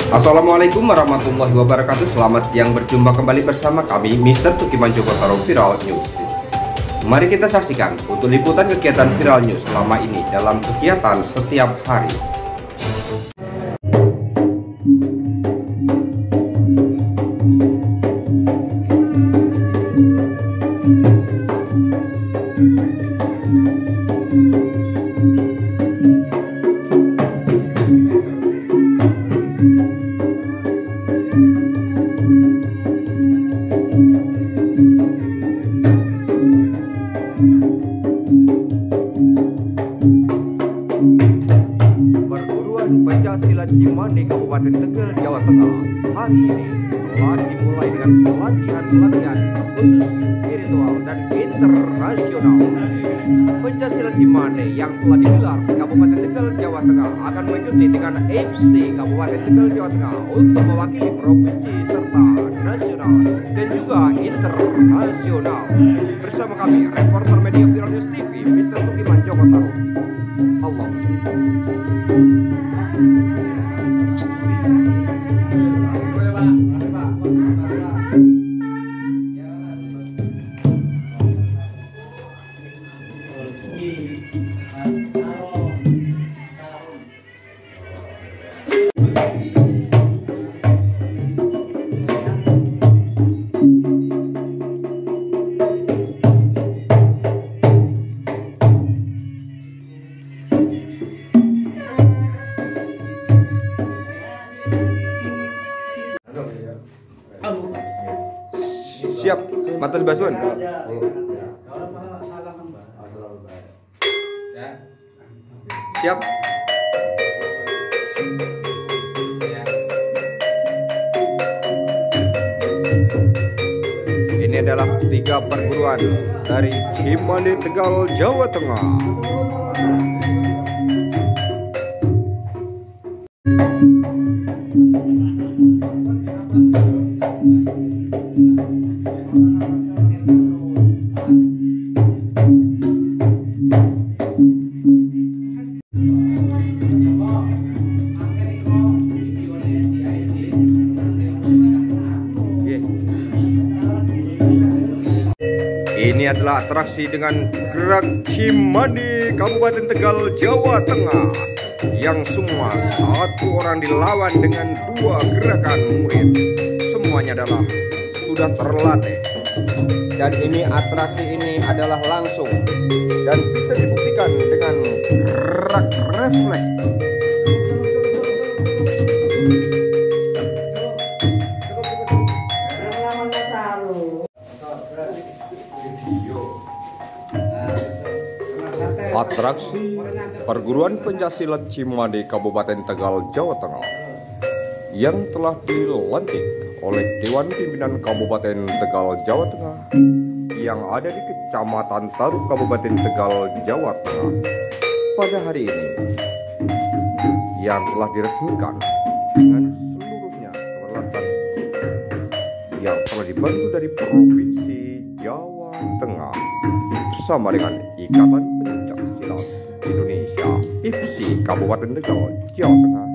Assalamualaikum warahmatullahi wabarakatuh. Selamat siang, berjumpa kembali bersama kami Mr. Tukiman Jogotaro Viral News. Mari kita saksikan untuk liputan kegiatan Viral News selama ini dalam kegiatan setiap hari. Perguruan Pancasila Cimande Kabupaten Tegal, Jawa Tengah hari ini telah dimulai dengan pelatihan khusus spiritual dan internasional. Pancasila Cimande yang telah digelar di Kabupaten Tegal, Jawa Tengah akan mengikuti dengan FC Kabupaten Tegal, Jawa Tengah untuk mewakili provinsi serta nasional dan juga internasional. Bersama kami reporter media Viral News TV Mr. Tukiman Jogotaro. Allah. Siap, Matas Basuan. Siap. Ini adalah 3 perguruan dari Cimande, Tegal, Jawa Tengah. Ini adalah atraksi dengan gerak Cimande Kabupaten Tegal, Jawa Tengah, yang semua satu orang dilawan dengan 2 gerakan murid. Semuanya adalah sudah terlatih, dan ini atraksi ini adalah langsung dan bisa dibuktikan dengan gerak refleks. Atraksi Perguruan Pencaksilat Cimande Kabupaten Tegal, Jawa Tengah yang telah dilantik oleh Dewan Pimpinan Kabupaten Tegal, Jawa Tengah yang ada di Kecamatan Tarup, Kabupaten Tegal, Jawa Tengah pada hari ini, yang telah diresmikan dengan seluruhnya peralatan yang telah dibantu dari Provinsi Jawa Tengah bersama dengan Ikatan Pencaksilat Indonesia IPSI Kabupaten Tegal, Jawa Tengah.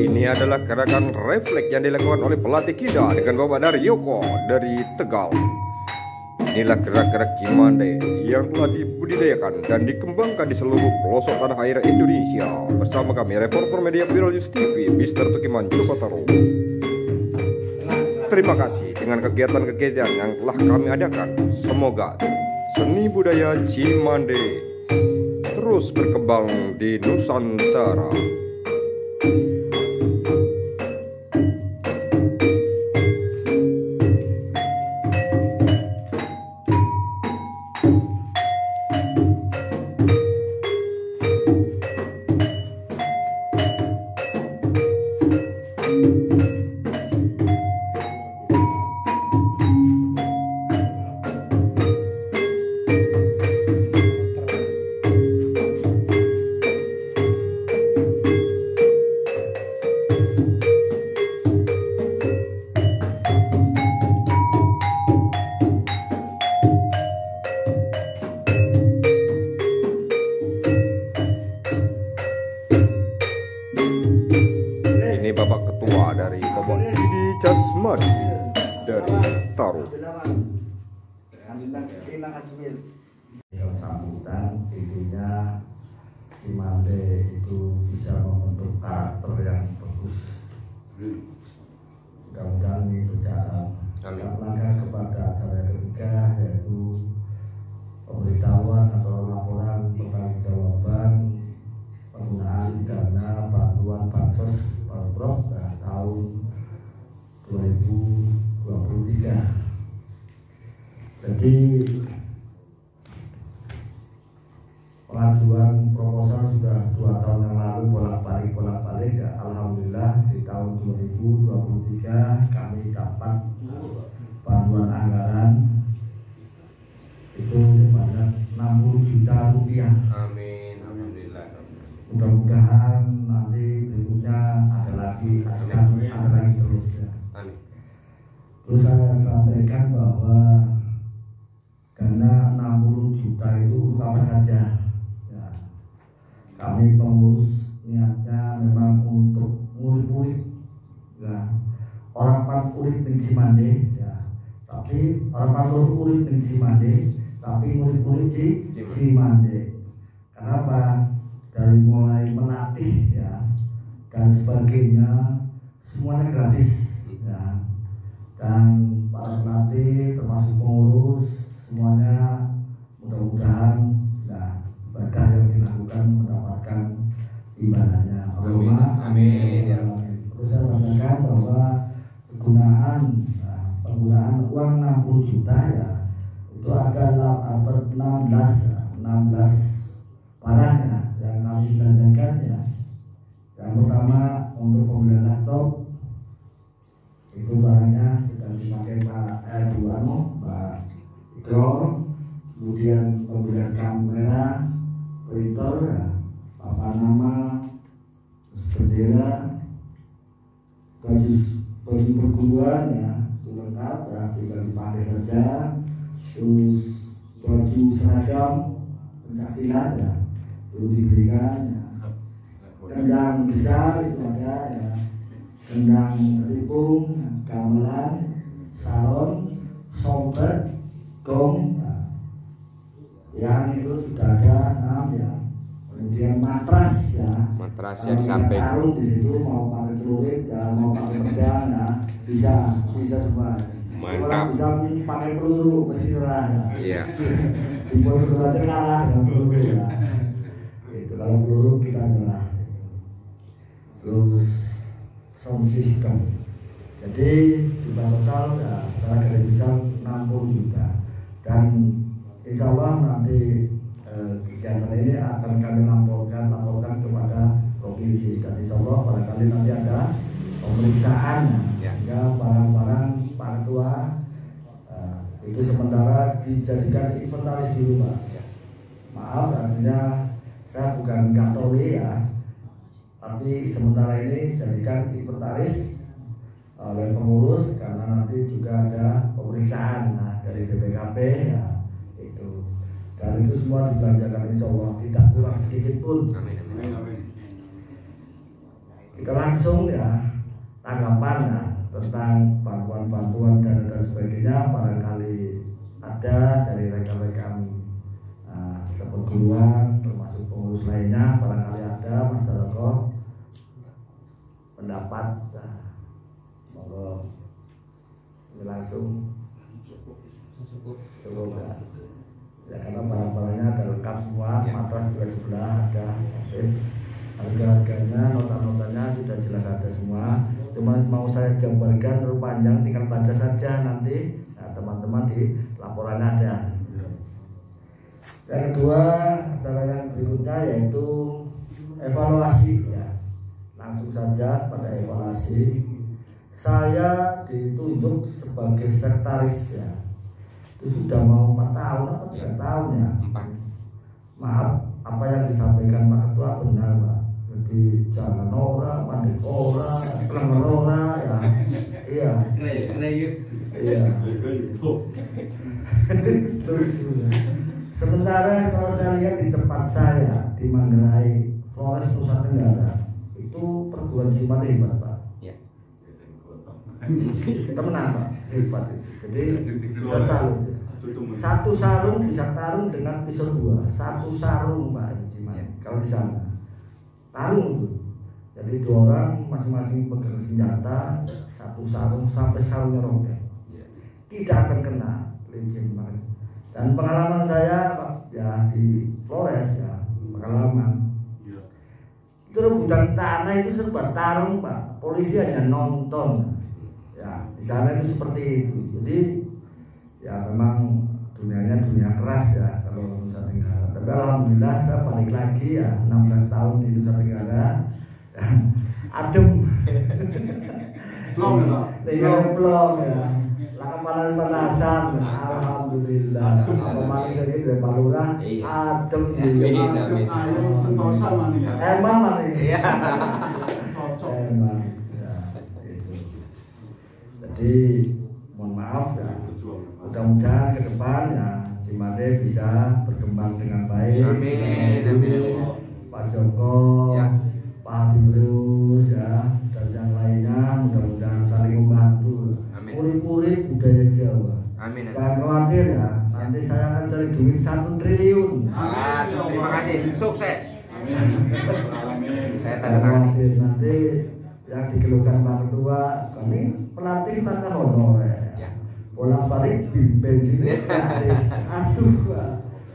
Ini adalah gerakan refleks yang dilakukan oleh pelatih kita dengan Bapak Daryoko dari Tegal. Inilah gerak-gerak Cimande yang telah dibudidayakan dan dikembangkan di seluruh pelosok tanah air Indonesia. Bersama kami reporter media Viral News TV Mr. Tukiman Jogotaro. Terima kasih dengan kegiatan-kegiatan yang telah kami adakan. Semoga seni budaya Cimande terus berkembang di Nusantara. dari Bapak Didi Jasmadi dari Taruh. Sambutan intinya si Mande itu bisa membentuk karakter yang bagus. Mudah-mudahan ini berjalan. Langkah kepada acara ketiga yaitu pemberitahuan atau laporan pertanggungjawaban penggunaan dana bantuan bansos Pemprov tahun 2023. Jadi pengajuan proposal sudah 2 tahun yang lalu bolak-balik ya. Alhamdulillah di tahun 2023 kami dapat bantuan anggaran itu sebanyak 60 juta rupiah. Amin, alhamdulillah. Mudah-mudahan nanti berikutnya ada lagi terus ya. Amin. Terus saya sampaikan bahwa karena 60 juta itu apa saja ya, kami pengurus niatnya memang untuk murid-murid ya, orang pan murid ning Cimande ya, tapi orang pan murid ning Cimande tapi murid-murid Cimande. Kenapa? Dari mulai melatih ya dan sebagainya semuanya gratis ya, dan para pelatih termasuk pengurus semuanya mudah-mudahan ya, berkah yang dilakukan mendapatkan ibadahnya. Amin. Ya. Terus saya katakan bahwa penggunaan uang 60 juta ya itu ada 16 barang ya yang kami belanjakan ya. Yang pertama untuk pembelian laptop itu barangnya sedang dipakai Pak kemudian pembelian kamera, printer, ya, papan nama, bendera, baju perguruan ya, itu lengkap ya, tinggal dipakai saja. Terus baju seragam pencaksilat ya, perlu diberikan ya. Kendang besar itu ada ya, kendang ripung, gamelan, salon, sompet, gong ya. Yang itu sudah ada 6 ya. Kemudian matras ya. Matras yang disamping. Taruh di situ mau pakai celurit ya, mau pakai pedang ya, bisa semua. Mantap. Orang bisa pakai peluru mesti nyerah ya. Iya. Di peluru aja kalah dengan peluru ya. Itu kalau peluru kita nyerah. Terus sound system. Jadi di total ya secara garis besar 60 juta dan insya Allah nanti kegiatan ini akan kami laporkan kepada provinsi dan insya Allah barangkali nanti ada pemeriksaan ya. Sehingga barang-barang Pak Ketua itu sementara dijadikan inventaris dulu Pak ya. Maaf artinya saya bukan Kapolri ya, tapi sementara ini jadikan inventaris oleh pengurus karena nanti juga ada pemeriksaan dari BPKP ya. Dan itu semua dibelanjakan insya Allah tidak kurang sedikit pun. Amin. Kita langsung ya tanggapan ya, tentang bantuan dan sebagainya barangkali ada dari rekan-rekan seperguruan termasuk pengurus lainnya barangkali ada masyarakat pendapat. Monggo ini langsung cukup ya. Ya karena barang-barangnya ada lengkap semua, matras juga sebelah ada, harga-harganya, nota-notanya sudah jelas ada semua. Cuma mau saya gambarkan terlalu panjang, tinggal baca saja nanti. Nah, teman-teman di laporannya ada. Yang kedua, acara yang berikutnya yaitu evaluasi ya. Langsung saja pada evaluasi. Saya ditunjuk sebagai sekretaris ya. Itu sudah mau 4 tahun atau 3 tahun ya. Maaf, apa yang disampaikan Pak Ketua benar Pak. Jadi jangan ora, pandai ora, kelengar ora ya. Iya. Iya. Sementara kalau saya lihat di tempat saya di Manggarai, Flores Nusa Tenggara, itu perguruan Cimande hebat Pak. Ya. Temenan Pak, hebat itu. Jadi saya salut. Satu sarung bisa tarung dengan pisau 2. Satu sarung Pak kalau di sana. Tarung itu. Jadi 2 orang masing-masing pegang senjata, satu sarung sampai sarungnya robek. Tidak akan kena legend Pak. Dan pengalaman saya Pak, ya di Flores ya, pengalaman. Itu rebutan tanah itu serba tarung Pak. Polisi hanya nonton. Ya, di sana itu seperti itu. Jadi ya memang dunianya dunia keras ya kalau Nusa Tenggara. Tapi alhamdulillah saya balik lagi ya 16 tahun di Nusa Tenggara. Ya, adem. Plong ya. Tinggal plong ya. Lah panas-panasan. Alhamdulillah. Apa manis ini dari Palura adem sih. Ayo sentosa mani ya. Emang mani. Iya. Cocok. Emang. Ya, itu. Jadi mohon maaf ya. Mudah-mudahan ke depan ya Cimande bisa berkembang dengan baik. Amin. Amin. Pak Joko, Ya. Pak Habibus ya, dan yang lainnya mudah-mudahan saling membantu. Amin. Murid-murid budaya Jawa. Amin. Jangan khawatir ya, nanti saya akan cari duit 1 triliun. Terima kasih. Sukses. Amin. Amin. Saya tanda tangan. Nanti yang dikeluhkan Pak Ketua, kami pelatih tata honorer. Ya. Bolak-balik bensin gratis. Aduh,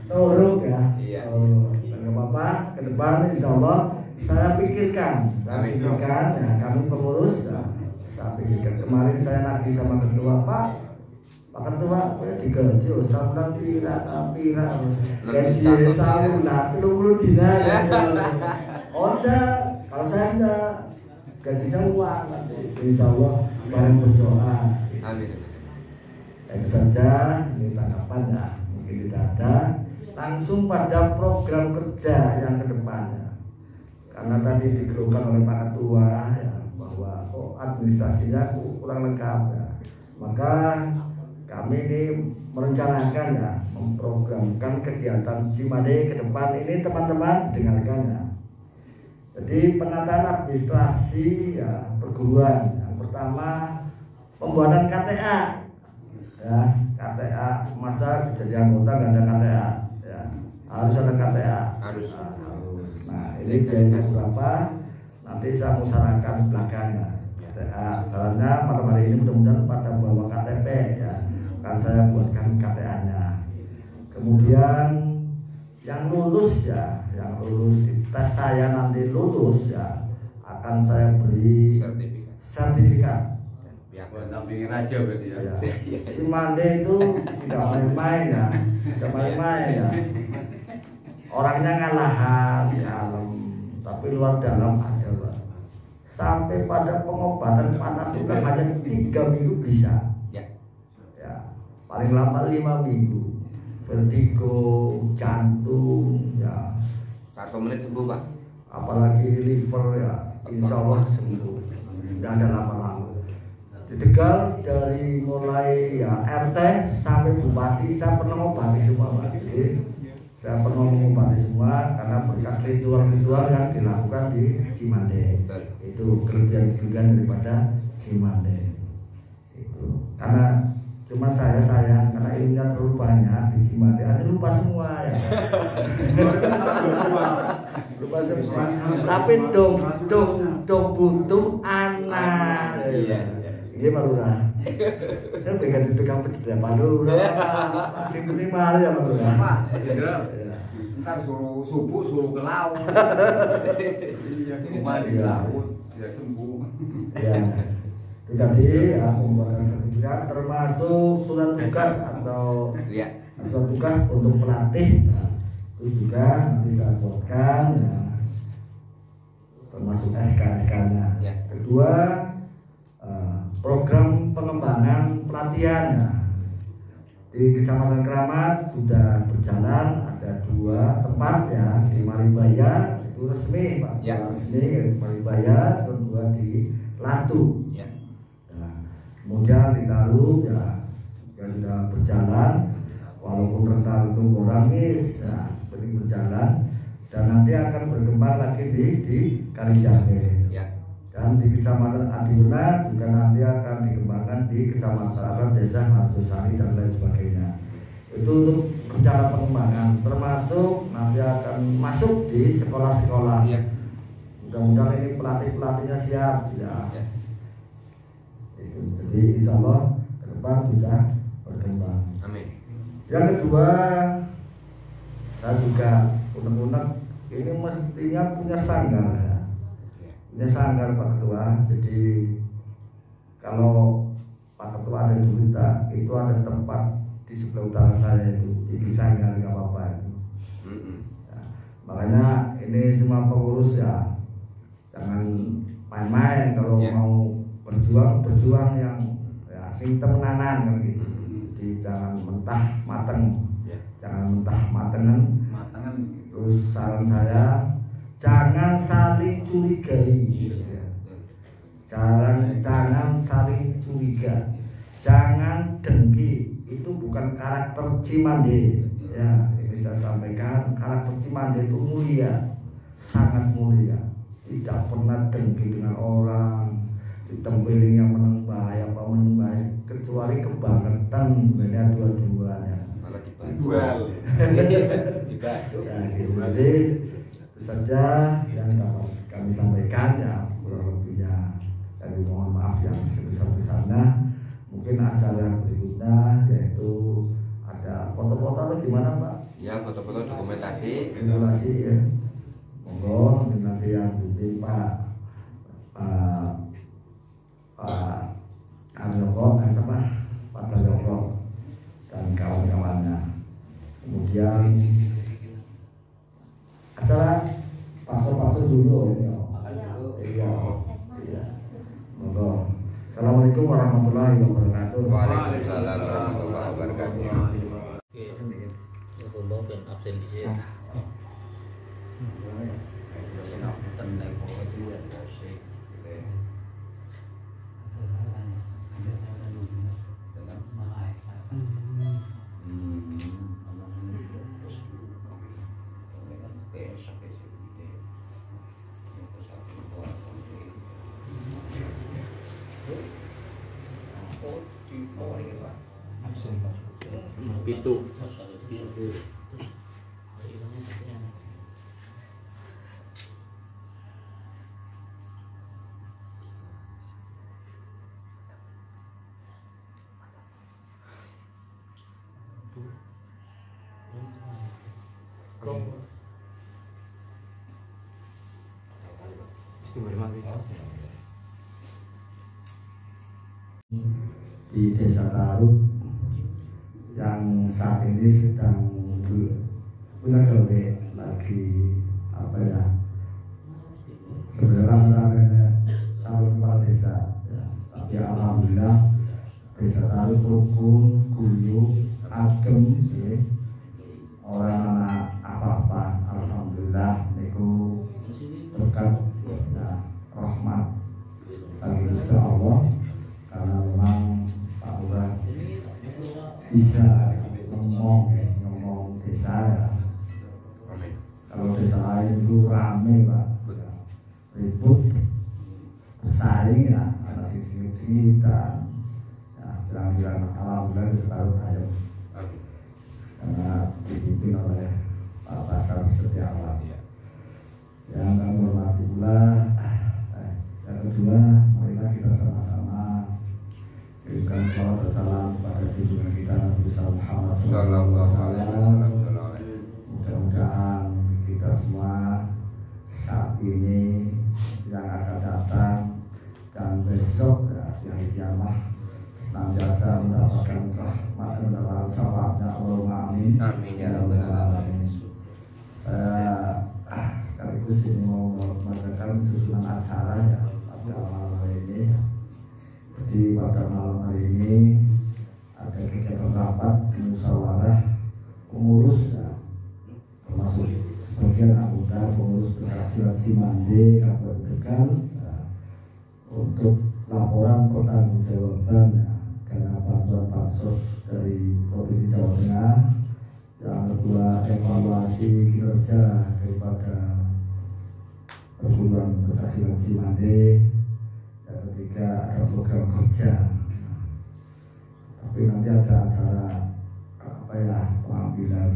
torok ya. Iya. Enggak apa-apa, ke depan insya Allah saya pikirkan. Amin. Ya, kami pengurus ya, saya pikirkan. Kemarin saya nagih sama ketua Pak Ketua, digaji sabulan pira. Gaji sabulan 30 dina. Onda, kalau saya enggak gajinya uang nanti. Insya Allah bareng berdoa. Amin. Itu saja, ini tanggapan ya, mungkin tidak ada. Langsung pada program kerja yang kedepannya. Karena tadi dikeluhkan oleh Pak Ketua ya, bahwa kok administrasinya kurang lengkap ya. Maka kami ini merencanakan ya, memprogramkan kegiatan Cimande ke depan ini teman-teman dengarkan ya. Jadi penataan administrasi ya perguruan. Yang pertama pembuatan KTA. Ya, KTA masa jadi anggota nggak ada KTA ya, harus ada KTA Harus. Nah ini biayanya berapa nanti saya musyawarahkan belakangnya KTA. Sarannya malam hari ini mudah-mudahan pada bawa KTP ya, akan saya buatkan KTA nya. Kemudian yang lulus ya, yang lulus di tes saya nanti lulus ya, akan saya beri sertifikat. Buat nampingin aja berarti ya. Ya. Cimande itu tidak main-main ya, tidak main-main ya. Orangnya ngalahan, kalem, tapi luar dalam ada Pak. Sampai pada pengobatan panas luka hanya 3 minggu bisa. Ya. Ya, paling lama 5 minggu. Vertigo, jantung, ya. 1 menit sembuh Pak. Apalagi liver ya, insya Allah sembuh. Tidak ada lama-lama. Di Tegal dari mulai ya RT sampai bupati saya pernah mengobati semua Pak. Jadi saya pernah mengobati semua karena berkat ritual-ritual yang dilakukan di Cimande. Itu kelebihan-kelebihan daripada Cimande. Itu karena cuma saya sayang karena ilmunya terlalu banyak di Cimande. Ada lupa semua ya. Lupa semua. Tapi dong butuh anak. Iya. Ini Palura. Kan pegang pedas Palura. Sing terima ya Palura. Ntar suruh subuh suruh ke laut. Iya, semua di laut ya sembuh. Ya. Itu tadi ya membuatkan sertifikat termasuk surat tugas atau surat tugas untuk pelatih. Nah, itu juga nanti saya buatkan ya. Termasuk SK-nya. Kedua program pengembangan pelatihan di Kecamatan Keramat sudah berjalan, ada 2 tempat ya, di Maribaya itu resmi Pak, resmi di Maribaya, kedua di Latu. Nah, kemudian di Taru ya sudah berjalan, walaupun rentan untuk Orangis ya, seperti berjalan dan nanti akan berkembang lagi di Kalijabe. Dan Dan di Kecamatan Adiuna juga nanti akan dikembangkan di Kecamatan Desa Marjosari dan lain sebagainya. Itu untuk rencana pengembangan, termasuk nanti akan masuk di sekolah-sekolah. Iya. Mudah-mudahan ini pelatih-pelatihnya siap ya. Itu. Jadi insya Allah ke depan bisa berkembang. Amin. Yang kedua, saya juga unek-unek ini mestinya punya sanggar ya. Punya sanggar Pak Ketua. Jadi kalau Pak Ketua ada cerita, itu ada tempat di sebelah utara saya itu di sanggar nggak apa-apa itu. Ya, makanya ini semua pengurus ya jangan main-main kalau mau berjuang yang ya sing temenanan kan gitu. Jadi jangan mentah mateng, jangan mentah matengan. Terus saran saya jangan saling curigai. Jangan saling curiga, jangan dengki. Itu bukan karakter Cimande. Ya, ini saya sampaikan karakter Cimande itu mulia, sangat mulia. Tidak pernah dengki dengan orang, ditempelinya meneng bahaya apa meneng bahaya, kecuali kebangetan beda dua-duanya. Malah Duel. dibadu. Ya, gitu. Jadi itu saja yang dapat kami sampaikan ya, kurang lebihnya kami mohon maaf yang sebesar-besarnya. Mungkin acara berikutnya yaitu ada foto-foto atau gimana Pak? Ya, foto-foto dokumentasi. Simulasi ya. Monggo nanti yang bimbing Pak Arjoko, Pak Arjoko dan kawan-kawannya. Kemudian acara paso-paso dulu ini. Iya. Monggo. Assalamualaikum warahmatullahi wabarakatuh. Waalaikumsalam warahmatullahi wabarakatuh. dan absen di sini. Pitu. Di Desa Taruk yang saat ini sedang punya gawe lagi apa ya, sebenarnya calon kepala desa ya. Tapi alhamdulillah Desa Taruk rukun, guyup, adem ya. Orang anak apa-apa alhamdulillah niku berkat ya, rahmat saking Gusti Allah, karena memang Pak Lurah bisa ngomong desa ya. Kalau desa lain itu rame Pak, ribut, bersaing ya, ada sisi-sisi dan ya, bilang-bilang alhamdulillah selalu ayo karena dipimpin oleh Pak Basar Setiawan. Yang kami hormati pula, yang kedua, marilah kita sama-sama berikan salawat dan salam kepada junjungan kita Nabi Muhammad SAW. Mudah-mudahan kita semua saat ini yang akan datang dan besok ya, yang kiamah senantiasa mendapatkan rahmat dan mendapatkan syafaatnya. Allahumma amin. Amin ya rabbal alamin. Saya sekaligus ini mau membacakan susunan acara ya pada malam hari ini. Jadi pada malam hari ini ada kegiatan rapat musyawarah pengurus ya, termasuk sebagian anggota pengurus Bekasi Cimande Kabupaten Tegal ya, untuk laporan pertanggungjawaban ya, karena bantuan bansos dari Provinsi Jawa Tengah. Yang kedua, evaluasi kinerja daripada perguruan Bekasi Cimande. tidak ada program kerja. Tapi nanti ada acara apa ya, pengambilan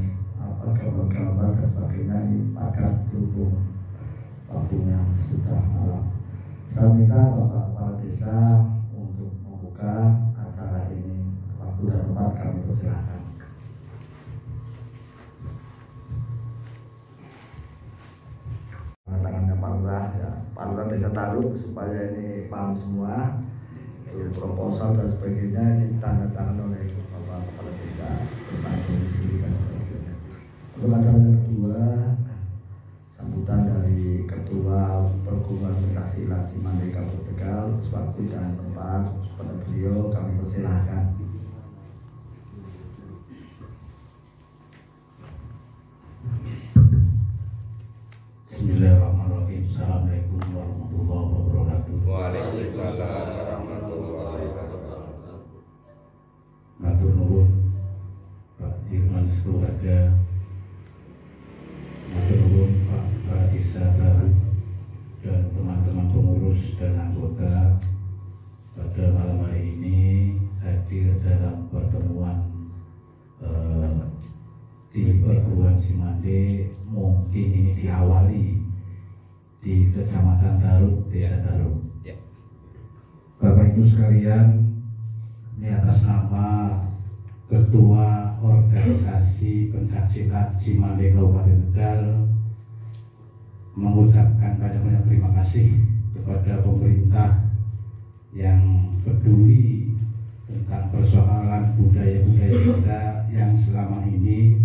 gambar-gambar dan sebagainya. Ini padat berhubung waktunya sudah malam. Saya minta Bapak Kepala Desa untuk membuka acara ini. Waktu dan tempat kami persilahkan. Tangannya Pak Lurah, ya, Pak Lurah Desa Taruh, supaya ini paham semua. Proposal dan sebagainya ditandatangani oleh Bapak Kepala Desa tentang komisi dan sebagainya. Untuk acara yang kedua, sambutan dari Ketua Perguruan Pencaksilat Cimande Kabupaten Tegal, waktu dan tempat pada beliau kami persilahkan. Bismillahirrahmanirrahim. Assalamualaikum warahmatullahi wabarakatuh. Waalaikumsalam warahmatullahi wabarakatuh. Matur nuwun Pak Dirman sekeluarga. Matur nuwun Pak Kepala Desa Taruh dan teman-teman pengurus dan anggota pada malam hari ini hadir dalam pertemuan di Perguruan Cimande. Mungkin ini diawali di Kecamatan Taruh, Desa Taruh. Ya. Bapak Ibu sekalian, ini atas nama Ketua Organisasi Pencaksilat Cimande Kabupaten Tegal mengucapkan banyak-banyak terima kasih kepada pemerintah yang peduli tentang persoalan budaya-budaya kita yang selama ini,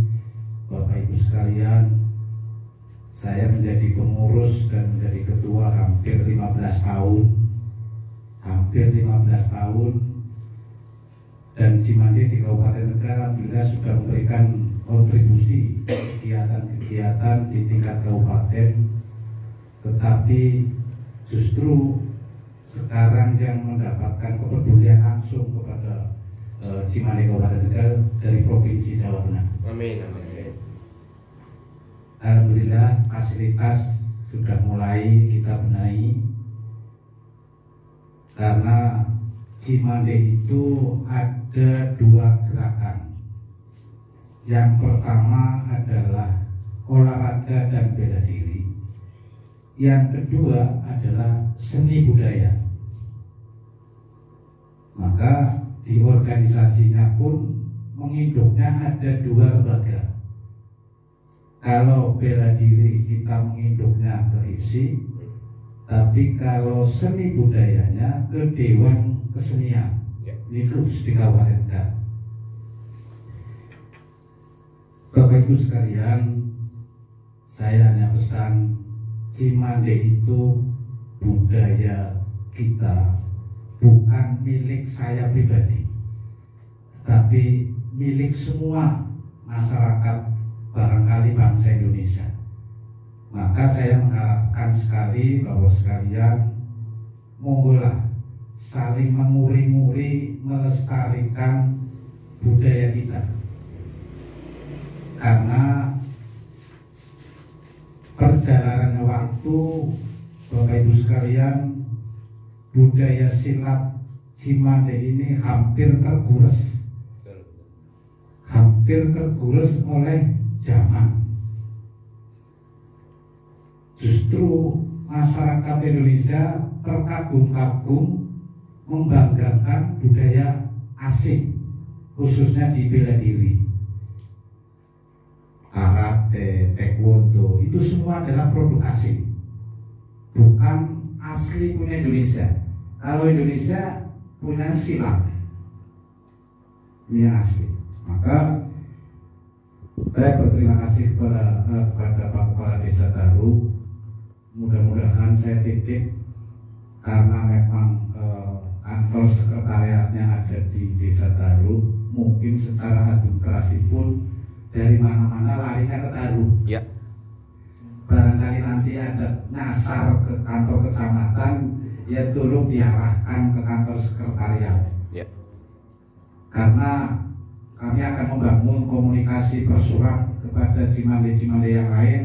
Bapak Ibu sekalian, saya menjadi pengurus dan menjadi ketua hampir 15 tahun. Dan Cimande di Kabupaten Tegal alhamdulillah sudah memberikan kontribusi kegiatan-kegiatan di tingkat kabupaten. Tetapi justru sekarang yang mendapatkan kepedulian langsung kepada Cimande Kabupaten Tegal dari Provinsi Jawa Tengah. Amin, amin. Alhamdulillah fasilitas sudah mulai kita benahi, karena Cimande itu ada dua gerakan. Yang pertama adalah olahraga dan bela diri. Yang kedua adalah seni budaya. Maka di organisasinya pun menginduknya ada dua lembaga. Kalau bela diri kita menginduknya ke IPSI, tapi kalau seni budayanya ke Dewan Kesenian. Ini khusus di Kabupaten Tegal. Bapak Ibu sekalian, saya hanya pesan, Cimande itu budaya kita, bukan milik saya pribadi, tapi milik semua masyarakat barangkali bangsa Indonesia. Maka saya mengharapkan sekali bahwa sekalian monggolah saling menguri-nguri melestarikan budaya kita, karena perjalanan waktu, Bapak Ibu sekalian, budaya silat Cimande ini hampir tergores oleh zaman. Justru masyarakat Indonesia terkagum-kagum membanggakan budaya asing, khususnya di bela diri. Karate, taekwondo, itu semua adalah produk asing, bukan asli punya Indonesia. Kalau Indonesia punya silat, ini asli. Maka saya berterima kasih kepada Pak Kepala Desa Taruh. Mudah-mudahan saya titip, karena memang kantor sekretariatnya ada di Desa Taruh, mungkin secara administrasi pun dari mana-mana larinya ke Taruh. Ya. Barangkali nanti ada nyasar ke kantor kecamatan, ya tolong diarahkan ke kantor sekretariat. Ya. Karena kami akan membangun komunikasi bersurat kepada Cimande-Cimande yang lain,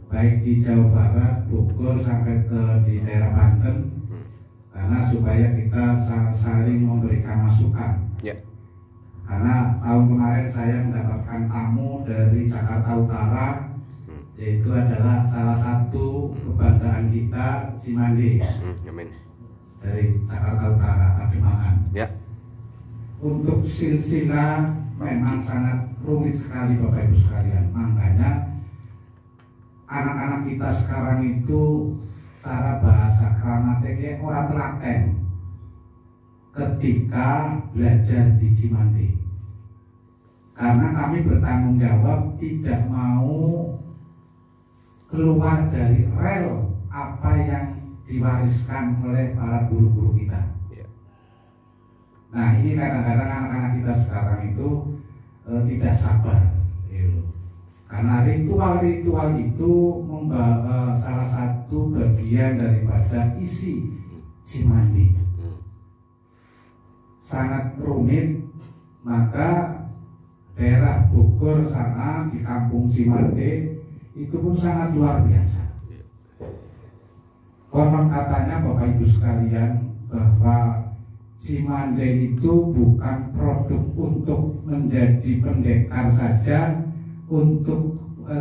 baik di Jawa Barat, Bogor, sampai ke di daerah Banten. karena supaya kita saling memberikan masukan. Ya. Karena tahun kemarin saya mendapatkan tamu dari Jakarta Utara, yaitu adalah salah satu kebanggaan kita, Cimande, Amin. dari Jakarta Utara, Pademangan. Ya. Untuk silsilah memang sangat rumit sekali Bapak Ibu sekalian. Makanya anak-anak kita sekarang itu cara bahasa gramatiknya orang telaten ketika belajar di Cimande, karena kami bertanggung jawab tidak mau keluar dari rel apa yang diwariskan oleh para guru-guru kita. Nah, ini kadang-kadang anak-anak kita sekarang itu tidak sabar, karena ritual-ritual itu salah satu bagian daripada isi Cimande. Sangat rumit, maka daerah Bogor sana di kampung Cimande itu pun sangat luar biasa. Konon katanya Bapak Ibu sekalian bahwa Cimande itu bukan produk untuk menjadi pendekar saja,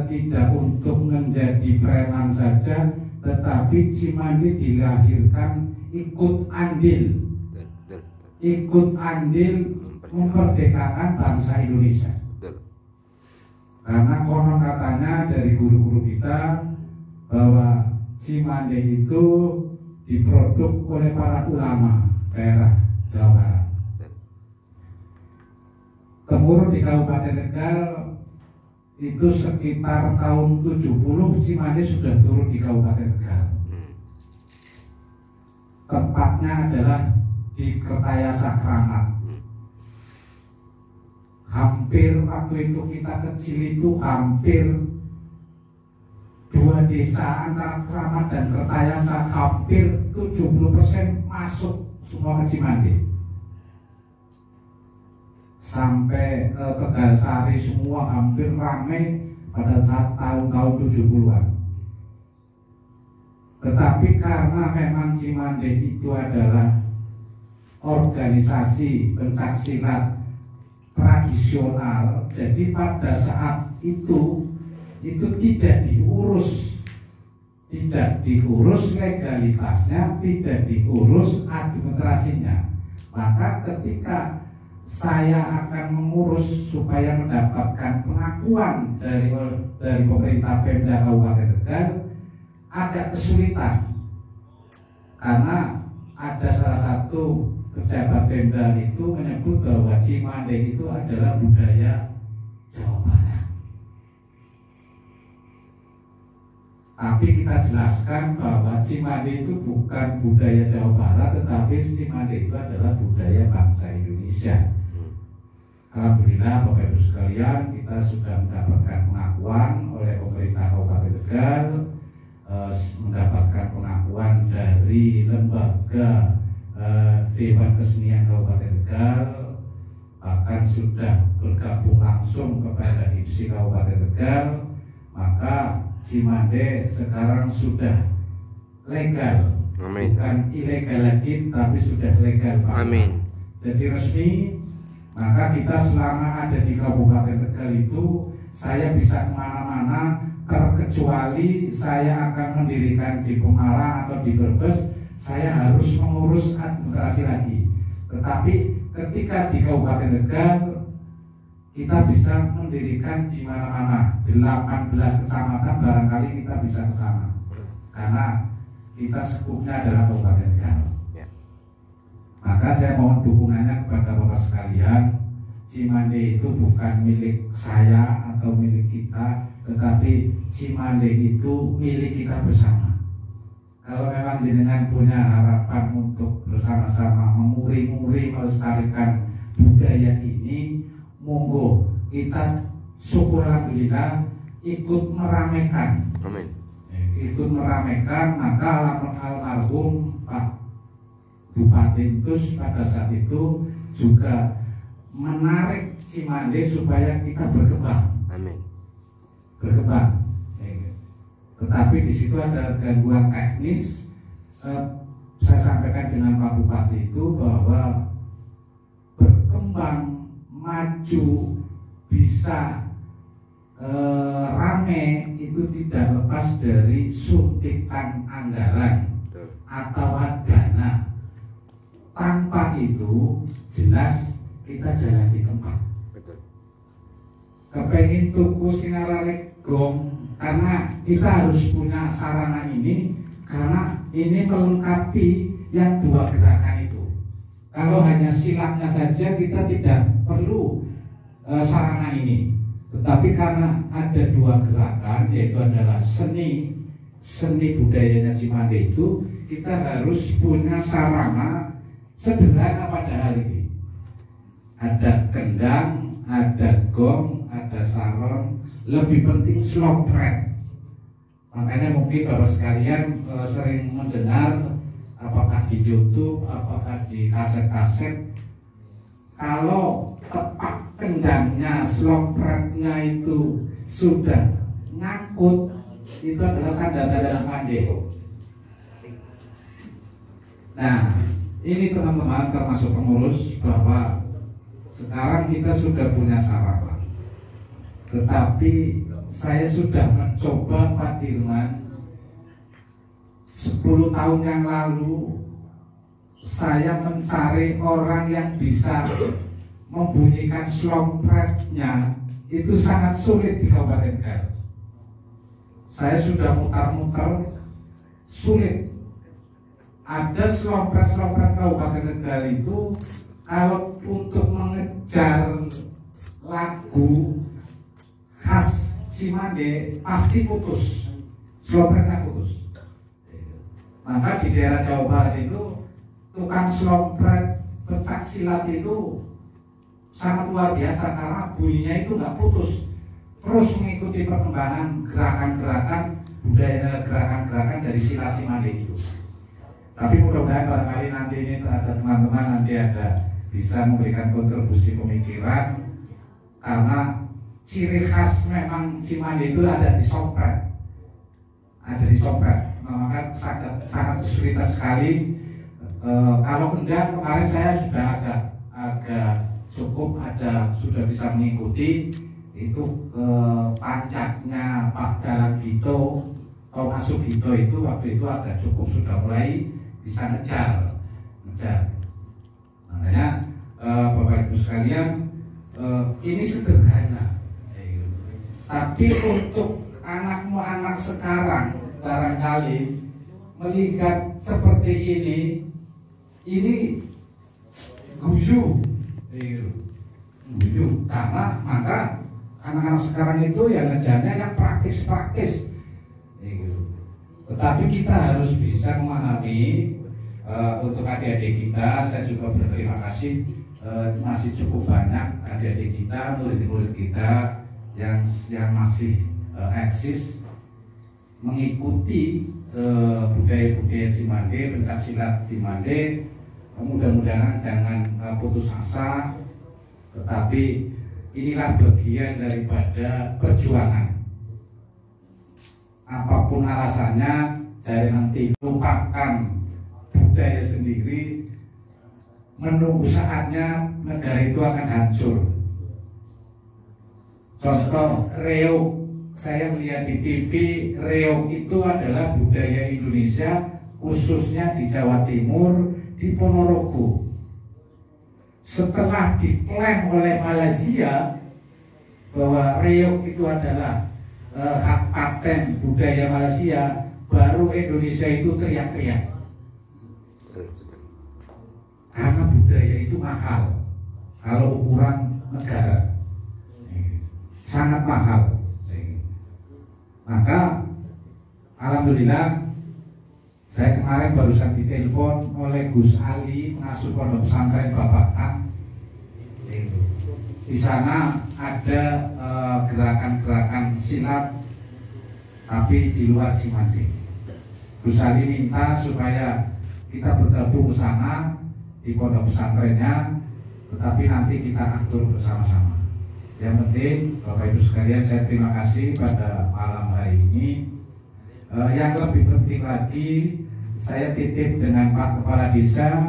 tidak untuk menjadi preman saja, tetapi Cimande dilahirkan ikut andil memerdekakan bangsa Indonesia. Karena konon katanya dari guru-guru kita bahwa Cimande itu diproduk oleh para ulama daerah Jawa Barat. Temurun di Kabupaten Tegal itu sekitar tahun 70 Cimande sudah turun di Kabupaten Tegal. Tempatnya adalah di Kertayasa Kramat. Hampir waktu itu kita kecil itu hampir 2 desa antara Kramat dan Kertayasa, hampir 70% masuk semua ke Cimande. Sampai Tegalsari semua hampir ramai pada saat tahun-tahun 70-an. Tetapi karena memang Cimande itu adalah organisasi pencaksilat tradisional, jadi pada saat itu tidak diurus legalitasnya, tidak diurus administrasinya. Maka ketika saya akan mengurus supaya mendapatkan pengakuan dari pemerintah Pemda Kabupaten Tegal, agak kesulitan karena ada salah satu pejabat Pemda itu menyebut bahwa Cimande itu adalah budaya Jawa Barat. Tapi kita jelaskan bahwa Cimande itu bukan budaya Jawa Barat, tetapi Cimande itu adalah budaya bangsa Indonesia. Alhamdulillah Bapak Ibu sekalian, kita sudah mendapatkan pengakuan oleh pemerintah Kabupaten Tegal, mendapatkan pengakuan dari lembaga Dewan Kesenian Kabupaten Tegal, bahkan sudah bergabung langsung kepada IPSI Kabupaten Tegal. Maka Cimande sekarang sudah legal. Amin. Bukan ilegal lagi, tapi sudah legal. Amin. Jadi resmi. Maka kita selama ada di Kabupaten Tegal itu, saya bisa kemana-mana, terkecuali saya akan mendirikan di Pemalang atau di Brebes, saya harus mengurus administrasi lagi. Tetapi ketika di Kabupaten Tegal, kita bisa mendirikan di mana-mana. 18 kecamatan barangkali kita bisa ke sana, karena kita skupnya adalah Kabupaten Tegal. Maka saya mohon dukungannya kepada Bapak sekalian. Cimande itu bukan milik saya atau milik kita, tetapi Cimande itu milik kita bersama. Kalau memang jenengan punya harapan untuk bersama-sama menguri-nguri melestarikan budaya ini, monggo kita syukur alhamdulillah ikut meramaikan. Amin. Ikut meramaikan, maka almarhum Pak Bupati Tus pada saat itu juga menarik Cimande supaya kita berkembang. Amin. Berkembang. Tetapi di situ ada gangguan teknis. saya sampaikan dengan Pak Bupati itu bahwa berkembang, maju, bisa rame itu tidak lepas dari suntikan anggaran atau dana. Tanpa itu jelas kita jalan di tempat. Kepengen tuku sinarare gong karena kita harus punya sarana ini, karena ini melengkapi yang dua gerakan itu. Kalau hanya silatnya saja kita tidak perlu sarana ini, tetapi karena ada dua gerakan, yaitu adalah seni budayanya Cimande itu, kita harus punya sarana sederhana pada hari ini. Ada kendang, ada gong, ada saron, lebih penting slompret. Makanya mungkin Bapak sekalian sering mendengar, apakah di YouTube, apakah di kaset-kaset, kalau tepat kendangnya, slompretnya itu sudah ngangkut, itu adalah tanda-tanda Cimande. Nah, ini teman-teman termasuk pengurus bahwa sekarang kita sudah punya sarana, tetapi saya sudah mencoba Pak Dirman 10 tahun yang lalu. Saya mencari orang yang bisa membunyikan slompretnya, itu sangat sulit di Kabupaten Tegal. Saya sudah mutar-mutar, sulit. Ada slompret-slompret Kabupaten Tegal itu, kalau untuk mengejar lagu khas Cimande pasti putus, slompretnya putus. Maka di daerah Jawa Barat itu tukang slompret pencak silat itu sangat luar biasa, karena bunyinya itu nggak putus, terus mengikuti perkembangan gerakan-gerakan budaya, gerakan-gerakan dari silat Cimande itu. Tapi mudah-mudahan barangkali nanti ini ada teman-teman nanti ada bisa memberikan kontribusi pemikiran, karena ciri khas memang Cimande itu ada di slompret, maka sangat kesulitan sekali. Kalau kendang kemarin saya sudah agak cukup sudah bisa mengikuti itu, pancaknya Pak Dalang Gito atau Masuk Gito itu waktu itu agak cukup, sudah mulai bisa ngejar. Makanya Bapak Ibu sekalian, ini sederhana, tapi untuk anak sekarang barangkali melihat seperti ini guyu, karena maka anak-anak sekarang itu yang ngejarnya yang praktis. Tetapi kita harus bisa memahami, untuk adik-adik kita, saya juga berterima kasih, masih cukup banyak adik-adik kita, murid-murid kita yang masih eksis mengikuti budaya-budaya Cimande, pencak silat Cimande. Mudah-mudahan jangan putus asa, tetapi inilah bagian daripada perjuangan. Apapun alasannya, jangan nanti lupakan budaya sendiri, menunggu saatnya negara itu akan hancur. Contoh reog, saya melihat di TV, reog itu adalah budaya Indonesia, khususnya di Jawa Timur, di Ponorogo. Setelah diklaim oleh Malaysia bahwa reog itu adalah hak paten budaya Malaysia, baru Indonesia itu teriak-teriak. Karena budaya itu mahal, kalau ukuran negara sangat mahal. Maka alhamdulillah, saya kemarin barusan ditelepon oleh Gus Ali, pengasuh pondok pesantren Babakan. Di sana ada gerakan-gerakan silat, tapi di luar Cimande. Gus Ali minta supaya kita bergabung ke sana di pondok pesantrennya, tetapi nanti kita atur bersama-sama. Yang penting, Bapak Ibu sekalian, saya terima kasih pada malam hari ini. Yang lebih penting lagi, saya titip dengan Pak Kepala Desa,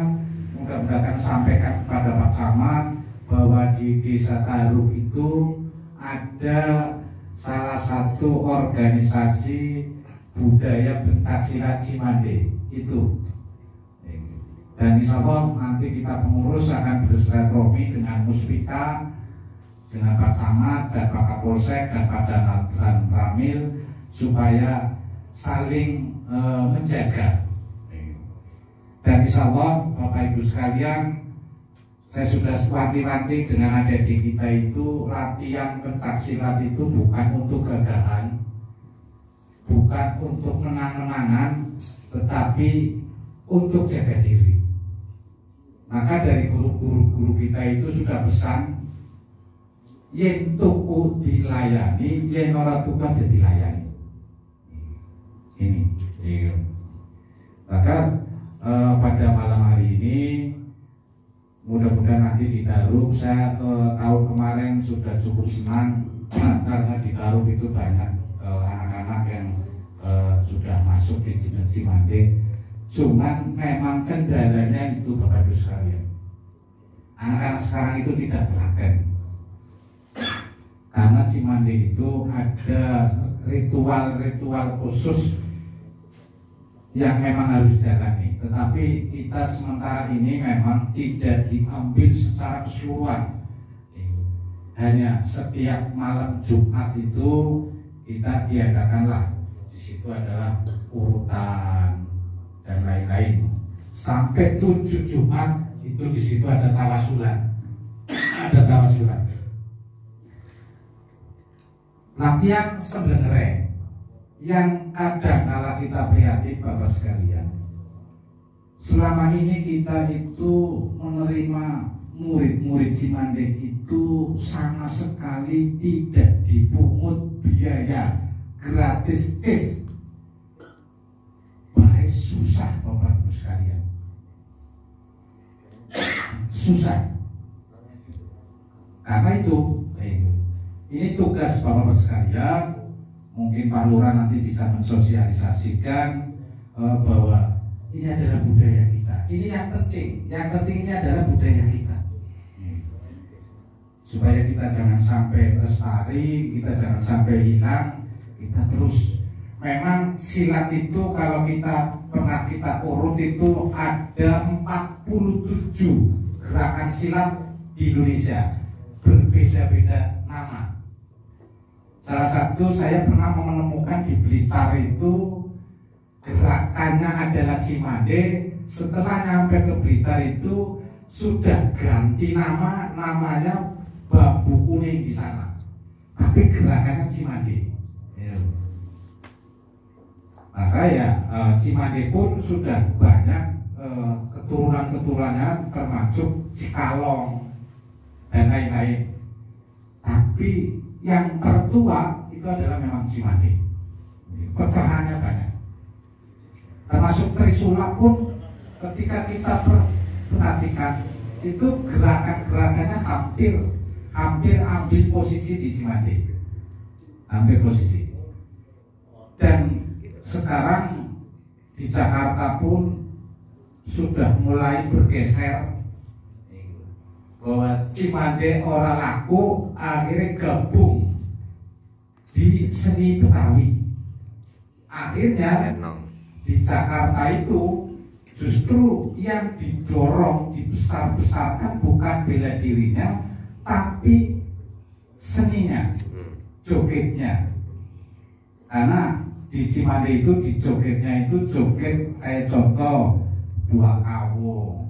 mudah-mudahan sampaikan kepada Pak Camat bahwa di Desa Taruh itu ada salah satu organisasi budaya pencaksilat Cimande itu. Dan insya Allah nanti kita pengurus akan bersilaturahmi dengan Muspika, dengan Pak Camat dan Pak Kapolsek dan Pak Dan Ramil supaya saling menjaga. Dan insya Allah Bapak Ibu sekalian, saya sudah wanti-wanti dengan adik-adik kita itu, latihan pencaksilat itu bukan untuk gagahan, bukan untuk menang-menangan, tetapi untuk jaga diri. Maka dari guru-guru kita itu sudah pesan, yen tuku dilayani, yen ora tuku aja dilayani. Ini. Maka pada malam hari ini mudah-mudahan nanti di Taruh, saya tahun kemarin sudah cukup senang karena di Taruh itu banyak anak-anak yang sudah masuk di Cimande. Cuman memang kendalanya itu Bapak Ibu sekalian, anak-anak sekarang itu tidak telaten, karena Cimande itu ada ritual-ritual khusus yang memang harus dijalani. Tetapi kita sementara ini memang tidak diambil secara keseluruhan. Hanya setiap malam Jumat itu kita tiadakanlah. Di situ adalah urutan dan lain-lain. Sampai 7 Jumat itu di situ ada tawasulan. Ada tawasulan. Latihan sebenarnya yang kadang kala kita prihatin Bapak sekalian, selama ini kita itu menerima murid-murid Cimande itu sama sekali tidak dipungut biaya gratis tes. Baik susah Bapak Ibu sekalian, susah. Karena itu ini tugas Bapak Ibu sekalian. Mungkin Pak Lurah nanti bisa mensosialisasikan bahwa ini adalah budaya kita. Ini yang penting. Yang penting ini adalah budaya kita. Supaya kita jangan sampai lestari, kita jangan sampai hilang, kita terus. Memang silat itu kalau kita pernah kita urut itu ada 47 gerakan silat di Indonesia, berbeda-beda nama. Salah satu saya pernah menemukan di Blitar itu gerakannya adalah Cimande. Setelah nyampe ke Blitar itu sudah ganti nama, namanya Bambu Kuning di sana. Tapi gerakannya Cimande. Maka ya Cimande pun sudah banyak keturunan-keturunannya, termasuk Cikalong dan lain-lain. Tapi yang tertua itu adalah memang Cimande. Pecahannya banyak. Termasuk Trisula pun ketika kita perhatikan itu gerakan-gerakannya hampir ambil posisi di Cimande. Ambil posisi. Dan sekarang di Jakarta pun sudah mulai bergeser bahwa Cimande ora laku, akhirnya gabung di seni Betawi. Akhirnya di Jakarta itu justru yang didorong, dibesar-besarkan bukan bela dirinya, tapi seninya, jogetnya. Karena di Cimande itu di jogetnya itu joget kayak contoh buah kawung,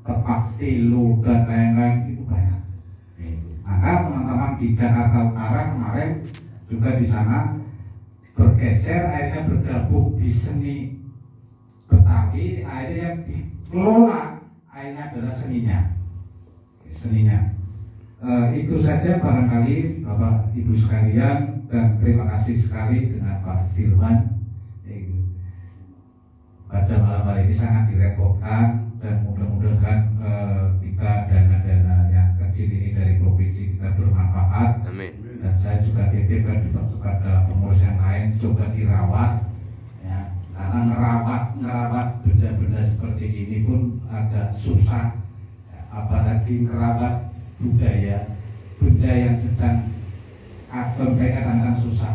tepak tilu dan lain-lain itu banyak. Maka teman-teman di Jakarta Utara kemarin juga di sana bergeser, akhirnya bergabung di seni Betawi, akhirnya yang dikelola akhirnya adalah seninya. Itu saja barangkali Bapak Ibu sekalian, dan terima kasih sekali dengan Pak Dirman. Pada malam hari ini sangat direpotkan, dan mudah-mudahan kita dana-dana yang kecil ini dari provinsi kita bermanfaat. Amin. Dan saya juga titipkan kepada pengurus yang lain, coba dirawat ya, karena ngerawat agak susah, apalagi kerabat budaya, benda yang sedang kadang-kadang susah.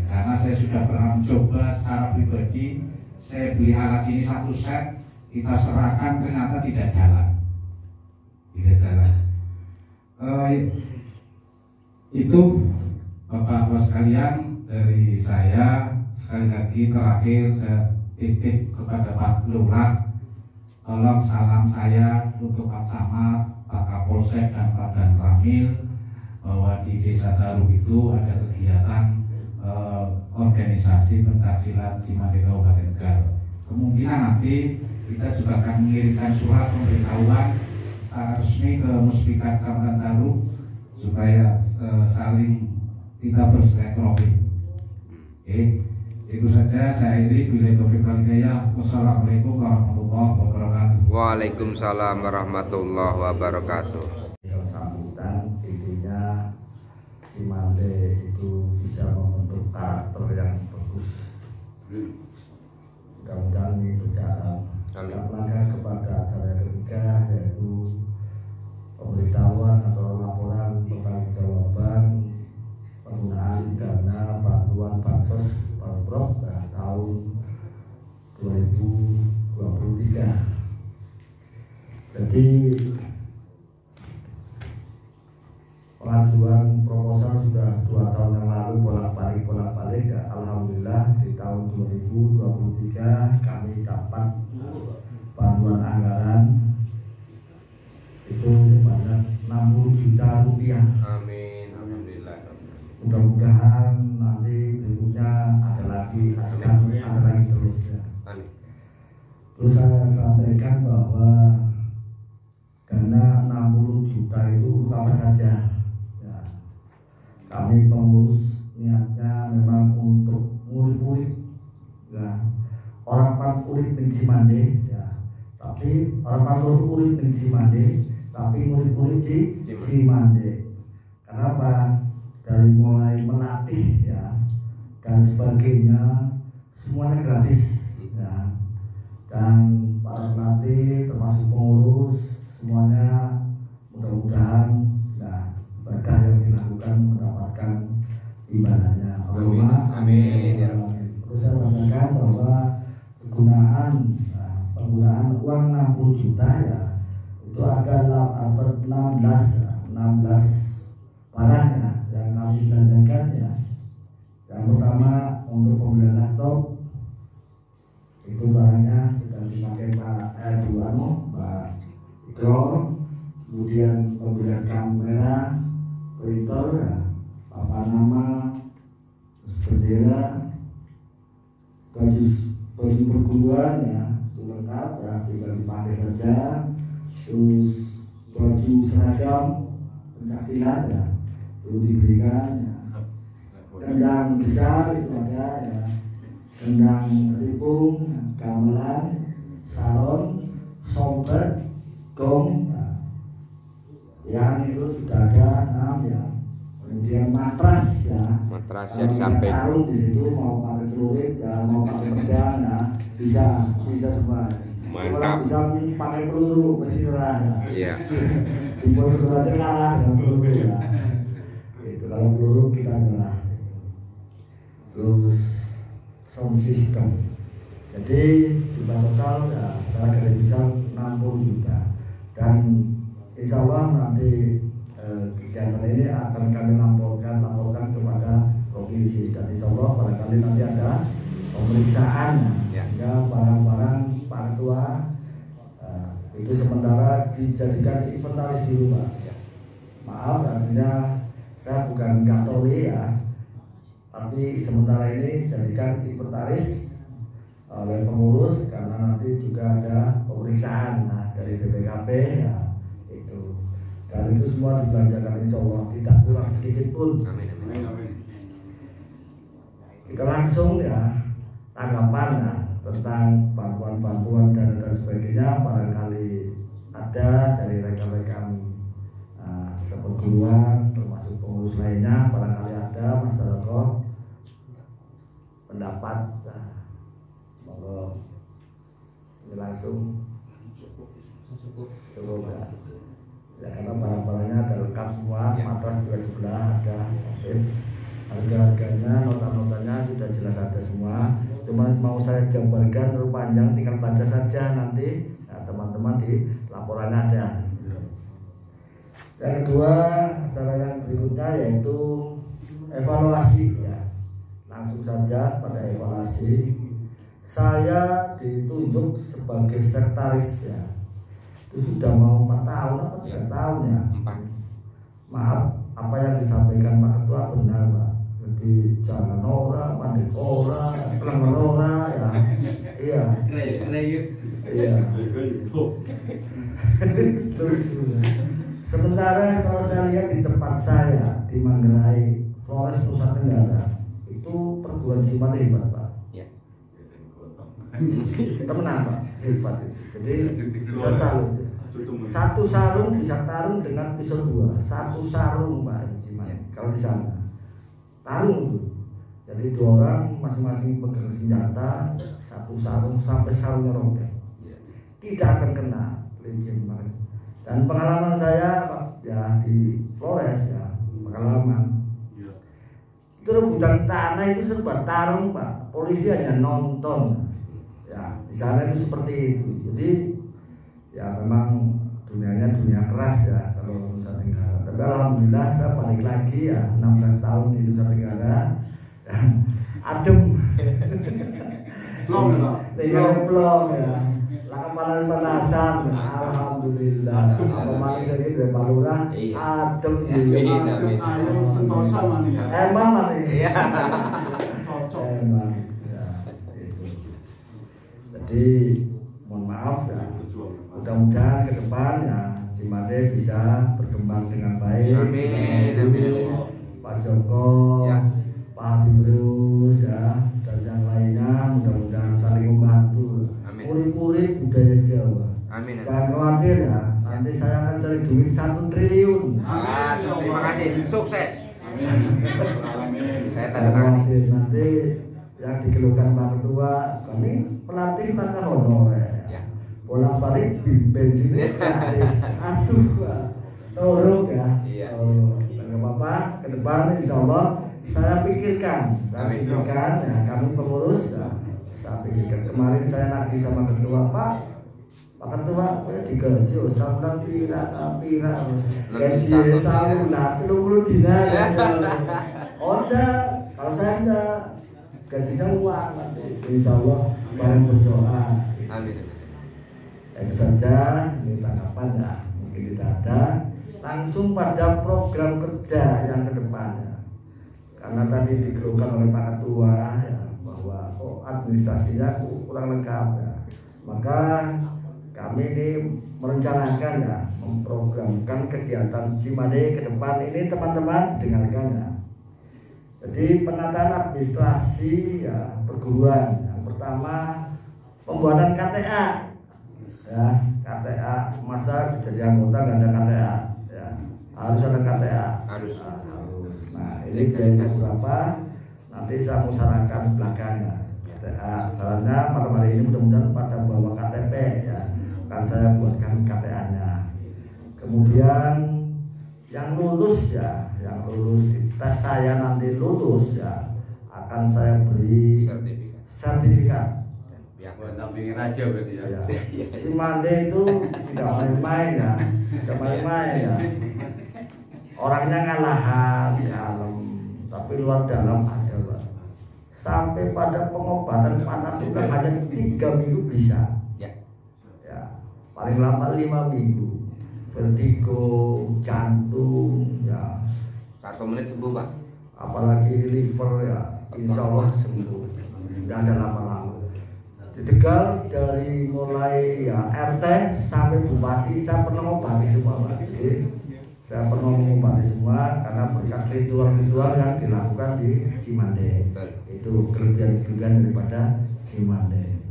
Karena saya sudah pernah mencoba secara pribadi, saya beli alat ini 1 set, kita serahkan ternyata tidak jalan. Itu Bapak-Bapak sekalian dari saya. Sekali lagi terakhir saya titip kepada Pak Lurah, tolong salam saya untuk Pak Samad, Pak Kapolsek dan Pak Dan Ramil, bahwa di Desa Taruh itu ada kegiatan organisasi pencaksilat Cimande Kabupaten Tegal. Kemungkinan nanti kita juga akan mengirimkan surat pemberitahuan secara resmi ke Muspika Kecamatan Taruh supaya saling kita bersilaturahmi. Itu saja, saya akhiri. Bila taufiq wal hidayah. Wassalamualaikum warahmatullahi wabarakatuh. Waalaikumsalam warahmatullahi wabarakatuh. Sambutan intinya Cimande itu bisa membentuk karakter yang bagus. Mudah-mudahan ini berjalan. Dan langkah kepada acara ketiga, yaitu pemberitahuan atau laporan pertanggungjawaban penggunaan dana bantuan bansos Pemprov tahun 2023. Jadi pengajuan proposal sudah 2 tahun yang lalu bolak-balik ya. Alhamdulillah di tahun 2023 kami dapat bantuan anggaran itu sebanyak 60 juta rupiah. Amin. Alhamdulillah. Mudah-mudahan nanti berikutnya ada lagi terus ya. Terus saya sampaikan bahwa dana 60 juta itu untuk apa saja ya. Kami pengurus niatnya memang untuk murid-murid ya. Orang urip ning Cimande ya. Tapi orang urip ning Cimande, tapi murid-murid di Cimande. Kenapa? Dari mulai melatih ya dan sebagainya semuanya gratis ya. Dan para pelatih termasuk pengurus semuanya mudah-mudahan ya, berkah yang dilakukan mendapatkan ibadahnya. Amin. Terus saya mengatakan bahwa penggunaan uang 60 juta ya itu ada 16 barang ya yang kami belanjakan ya. Yang pertama untuk pembelian laptop, itu barangnya sudah dipakai Pak Ikro. Kemudian pembelian kamera, printer ya, papan nama, terus bendera, baju perguruan ya, itu lengkap ya, tinggal dipakai saja. Terus baju seragam pencaksilat ya, itu diberikan ya. Kendang besar itu ada ya, kendang ripung, gamelan, salon, sompet, gong ya. Yang itu sudah ada 6 ya. Kemudian matras ya, Matrasnya di samping. Karung di situ mau pakai celurit ya, mau pakai pedang ya, bisa semua. Mantap. Bisa pakai peluru masih cerah ya. Iya. Di Pondok aja kalah dengan peluru ya. Itu kalau peluru kita nyerah. Terus sound system. Jadi di total ya saya garis besar 60 juta dan insya Allah nanti kegiatan ini akan kami laporkan kepada provinsi dan insya Allah barangkali nanti ada pemeriksaan ya. Sehingga barang-barang Pak Ketua itu sementara dijadikan inventaris dulu Pak. Maaf artinya saya bukan Katoli ya, tapi sementara ini jadikan inventaris oleh pengurus karena nanti juga ada pemeriksaan dari BPKP ya itu. Dan itu semua dibelanjakan insya Allah tidak kurang sedikit pun. Amin. Kita langsung ya tanggapan ya, tentang bantuan dan sebagainya barangkali ada dari rekan-rekan seperguruan termasuk pengurus lainnya, barangkali ada masyarakat pendapat monggo ini langsung Cukup ya. Ya karena barang-barangnya ada lengkap semua, matras juga sebelah ada. Harga-harganya, nota-notanya sudah jelas ada semua. Cuma mau saya jabarkan terlalu panjang, tinggal baca saja nanti. Nah, teman-teman di laporannya ada. Yang kedua, acara yang berikutnya yaitu evaluasi ya. Langsung saja pada evaluasi. Saya ditunjuk sebagai sekretaris ya. Itu sudah mau 4 tahun apa 3 tahun ya? 4. Maaf, apa yang disampaikan Pak Ketua benar Pak. Jadi jangan ora, mandek ora, pelanggar ora ya. Iya. Iya. Sementara kalau saya lihat di tempat saya di Manggarai, Flores Nusa Tenggara, itu perguruan silat hebat Pak. Ya. Kita menang Pak, hebat itu. Jadi bisa salut. Satu sarung bisa tarung dengan pisau 2. Satu sarung Pak Jimat. Kalau di sana tarung itu. Jadi 2 orang masing-masing pegang senjata, satu sarung sampai sarungnya robek. Tidak akan kena legend Pak. Dan pengalaman saya Pak ya di Flores ya, pengalaman itu rebutan tanah itu serba tarung Pak, polisi hanya nonton ya, di sana itu seperti itu. Jadi ya memang dunianya dunia keras ya kalau Nusa Tenggara. Tapi alhamdulillah saya balik lagi ya 16 tahun di Nusa Tenggara adem Plong ya. Panas-panasan, alhamdulillah. Kalau saya dari Palura, adem juga. Ayo sentosa mana ya? Emang mana ini? Cocok. Emang. Ya, itu. Jadi mohon maaf ya. Mudah-mudahan ke depan ya Cimande bisa berkembang dengan baik. Amin. Pak Joko, ya. Pak Habibus ya, dan yang lainnya mudah-mudahan saling membantu. Puri-puri budaya Jawa. Amin. Jangan khawatir ya. Nanti saya akan cari duit 1 triliun. Terima kasih. Sukses. Amin. Saya tanda tangan. Nanti yang dikeluhkan Pak Ketua, kami pelatih maka honorer. Ya. Bolak-balik bensin gratis. Aduh, tolong ya. Iya. Nggak apa-apa. Ke depan Insya Allah saya pikirkan. Ya, kami pengurus. Ya. Saya pikirkan kemarin saya lagi sama Ketua Pak Ketua, digaji sabulan pira gaji sabulan 20 dinar. Onda kalau saya enggak gajinya uang nanti Insya Allah bareng berdoa. Amin. Itu saja ini tanggapan ya, mungkin tidak ada. Langsung pada program kerja yang kedepannya, karena tadi dikeluhkan oleh Pak Ketua ya, bahwa administrasinya kurang lengkap ya. Maka kami ini merencanakan ya, memprogramkan kegiatan Cimande ke depan ini teman-teman dengarkan ya. Jadi penataan administrasi ya perguruan. Yang pertama pembuatan KTA ya, KTA masa jadi anggota nggak ada KTA ya, harus ada KTA. Harus. Nah ini biayanya berapa? Nanti saya musyawarahkan belakangnya. Sarannya malam hari ini mudah-mudahan pada bawa KTP ya, akan saya buatkan KTA-nya. Kemudian yang lulus ya, yang lulus tes saya nanti lulus ya, akan saya beri sertifikat. Nampingin aja berarti ya. Cimande itu tidak main-main ya, tidak main-main ya. Orangnya ngalahan, kalem, tapi luar dalam ada Pak. Sampai pada pengobatan panas itu hanya 3 minggu bisa. Ya. Paling lama 5 minggu. Vertigo, jantung, ya. 1 menit sembuh Pak. Apalagi liver ya, insya Allah sembuh. Tidak ada lama-lama. Di Tegal dari mulai ya RT sampai bupati saya pernah ngobati semua Pak. Jadi, saya pernah mengobati semua karena berkat ritual-ritual yang dilakukan di Cimande. Itu kelebihan-kelebihan daripada Cimande.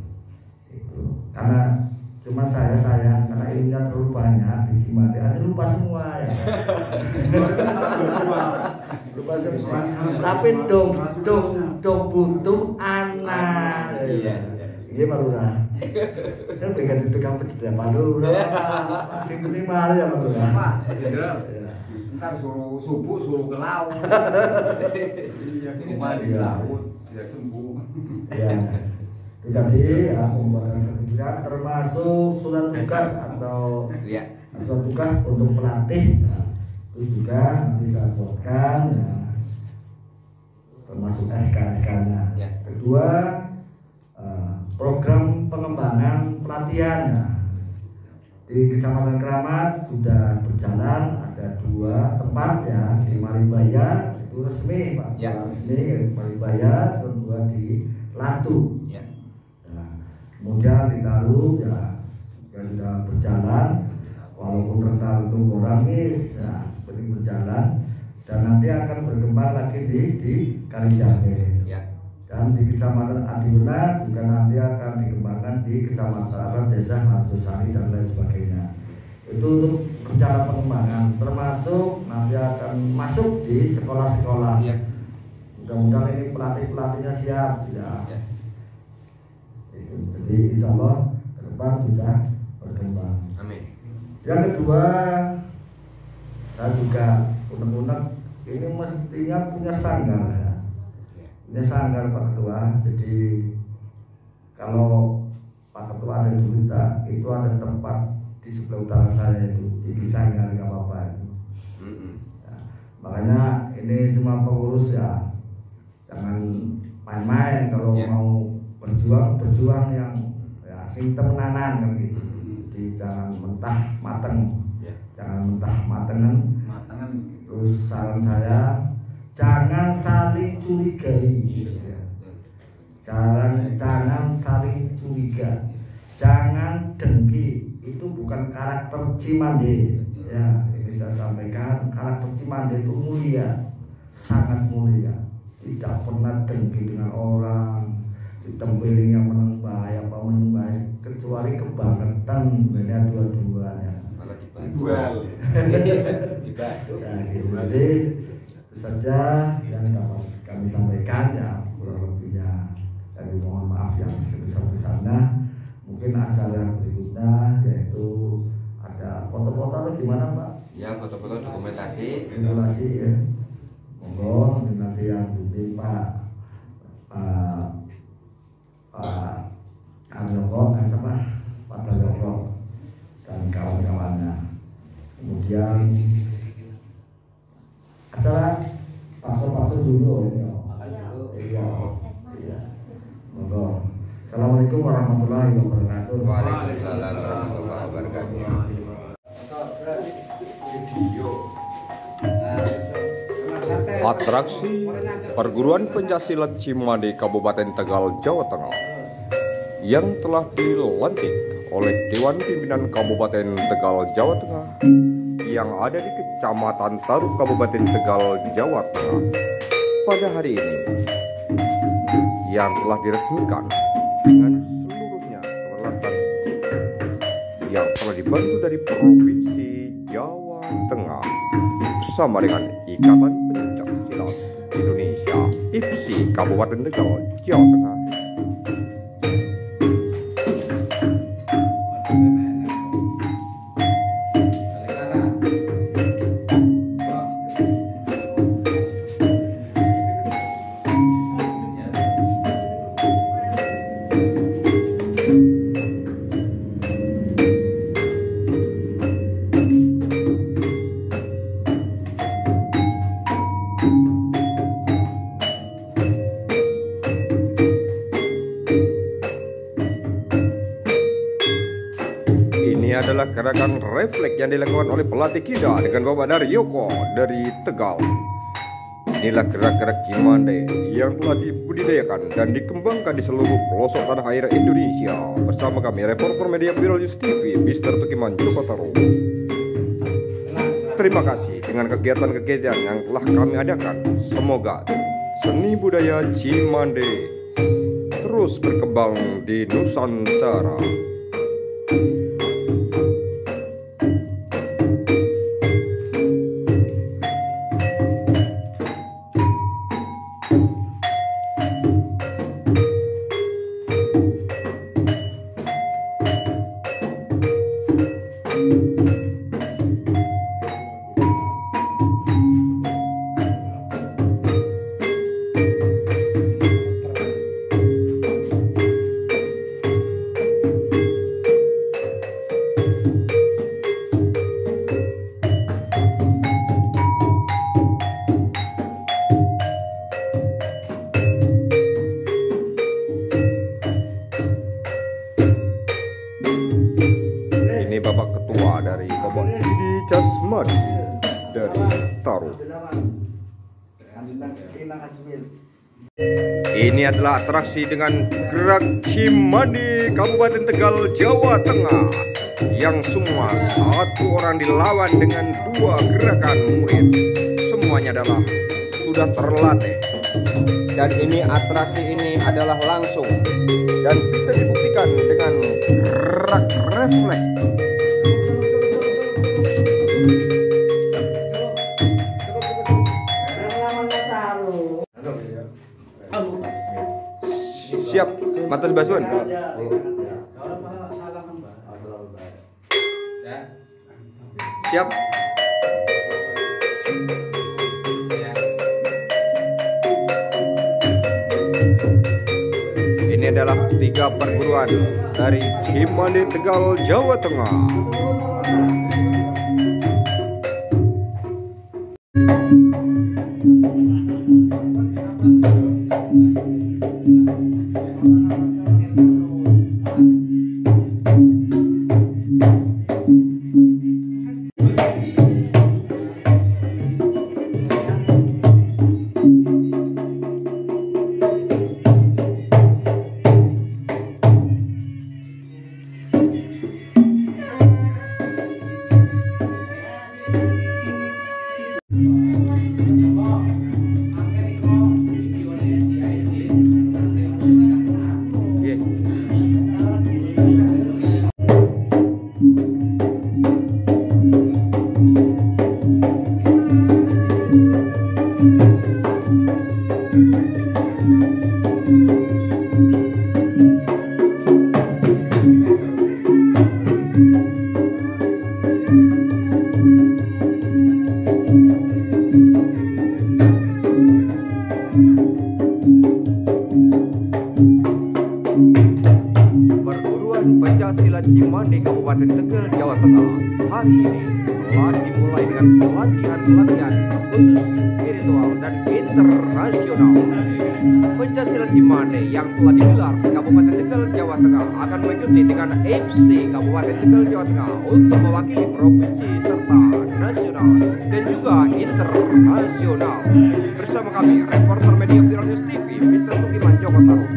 Itu karena cuma saya karena ilmunya terlalu banyak di Cimande, lupa semua ya. Lupa semua. Tapi dong butuh anak. Iya. Iya Pak Lurah. Kan pengen dipegang pejabat Pak Lurah. Masih minimal ya Pak Lurah. Pak, ntar subuh suruh ke laut. Iya, rumah di laut, dia sembuh. Ya. Itu tadi ya pembuatan sertifikat termasuk surat tugas atau surat tugas untuk pelatih. Nah, itu juga nanti saya buatkan. Ya. Termasuk SK-nya. Kedua, program pengembangan pelatihan. Di Kecamatan Keramat sudah berjalan, ada 2 tempat ya, di Maribaya itu resmi Pak, resmi di Maribaya, kedua di Latu. Nah, kemudian di Taru ya sudah berjalan, walaupun tertentu oramis ya, seperti berjalan, dan nanti akan berkembang lagi di Kalijabe. Dan di Kecamatan Adiuna juga nanti akan dikembangkan di Kecamatan Desa Marsosari dan lain sebagainya. Itu untuk rencana pengembangan, termasuk nanti akan masuk di sekolah-sekolah. Mudah-mudahan ini pelatihnya siap ya. Itu. Jadi insya Allah ke depan bisa berkembang. Amin. Yang kedua, saya juga unek-unek ini mestinya punya sanggar ya. Ini sanggar Pak Ketua, jadi kalau Pak Ketua ada cerita, itu ada tempat di sebelah utara saya itu, di sanggar nggak apa-apa itu. Ya, makanya ini semua pengurus ya, jangan main-main kalau mau berjuang yang ya sing temenanan kan gitu. Jadi jangan mentah mateng, jangan mentah matengan. Terus saran saya, jangan saling curigai, jangan saling curiga, jangan dengki. Itu bukan karakter Cimande. Ya, ini saya sampaikan, karakter Cimande itu mulia, sangat mulia. Tidak pernah dengki dengan orang, ditempelinya meneng bahaya apa meneng bahaya, kecuali kebangetan beda dua-duanya. Duel. Nah, gitu. Jadi itu saja yang dapat kami sampaikan ya, kurang lebihnya kami mohon maaf yang sebesar-besarnya. Mungkin acara berikutnya yaitu ada foto-foto atau gimana Pak? Ya, foto-foto dokumentasi. Simulasi ya. Monggo nanti yang bimbing Pak Joko, Pak Joko dan kawan-kawannya. Kemudian acara paso dulu ini. Iya. Monggo. Assalamualaikum warahmatullahi wabarakatuh. Waalaikumsalam warahmatullahi wabarakatuh. Atraksi Perguruan Pencaksilat Cimande Kabupaten Tegal, Jawa Tengah yang telah dilantik oleh Dewan Pimpinan Kabupaten Tegal, Jawa Tengah yang ada di Kecamatan Taru, Kabupaten Tegal, Jawa Tengah pada hari ini, yang telah diresmikan dengan seluruhnya peralatan yang telah dibantu dari Provinsi Jawa Tengah bersama dengan Ikatan Pencak Silat Indonesia IPSI Kabupaten Tegal, Jawa Tengah. Ini adalah gerakan refleks yang dilakukan oleh pelatih kita dengan Bapak Daryoko dari Tegal. Inilah gerak-gerak Cimande yang telah dibudidayakan dan dikembangkan di seluruh pelosok tanah air Indonesia bersama kami reporter media Viral News TV Mr. Tukiman Jokotaro. Terima kasih dengan kegiatan-kegiatan yang telah kami adakan. Semoga seni budaya Cimande terus berkembang di Nusantara. Cimande dari Taruh. Ini adalah atraksi dengan gerak Cimande Kabupaten Tegal, Jawa Tengah, yang semua satu orang dilawan dengan 2 gerakan murid. Semuanya adalah sudah terlatih. Dan ini atraksi ini adalah langsung dan bisa dibuktikan dengan gerak refleks. Siap, Matas Basuan. Siap. Ini adalah 3 perguruan dari Cimande, Tegal, Jawa Tengah. Perguruan Pencaksilat Cimande Kabupaten Tegal, Jawa Tengah hari ini telah dimulai dengan pelatihan khusus spiritual dan internasional. Pencaksilat Cimande yang telah digelar di Kabupaten Tegal, Jawa Tengah akan mengikuti dengan FC Kabupaten Tegal, Jawa Tengah untuk mewakili provinsi serta nasional dan juga internasional. Bersama kami, reporter media Viral News TV, Mr. Tukiman Joko Taruh.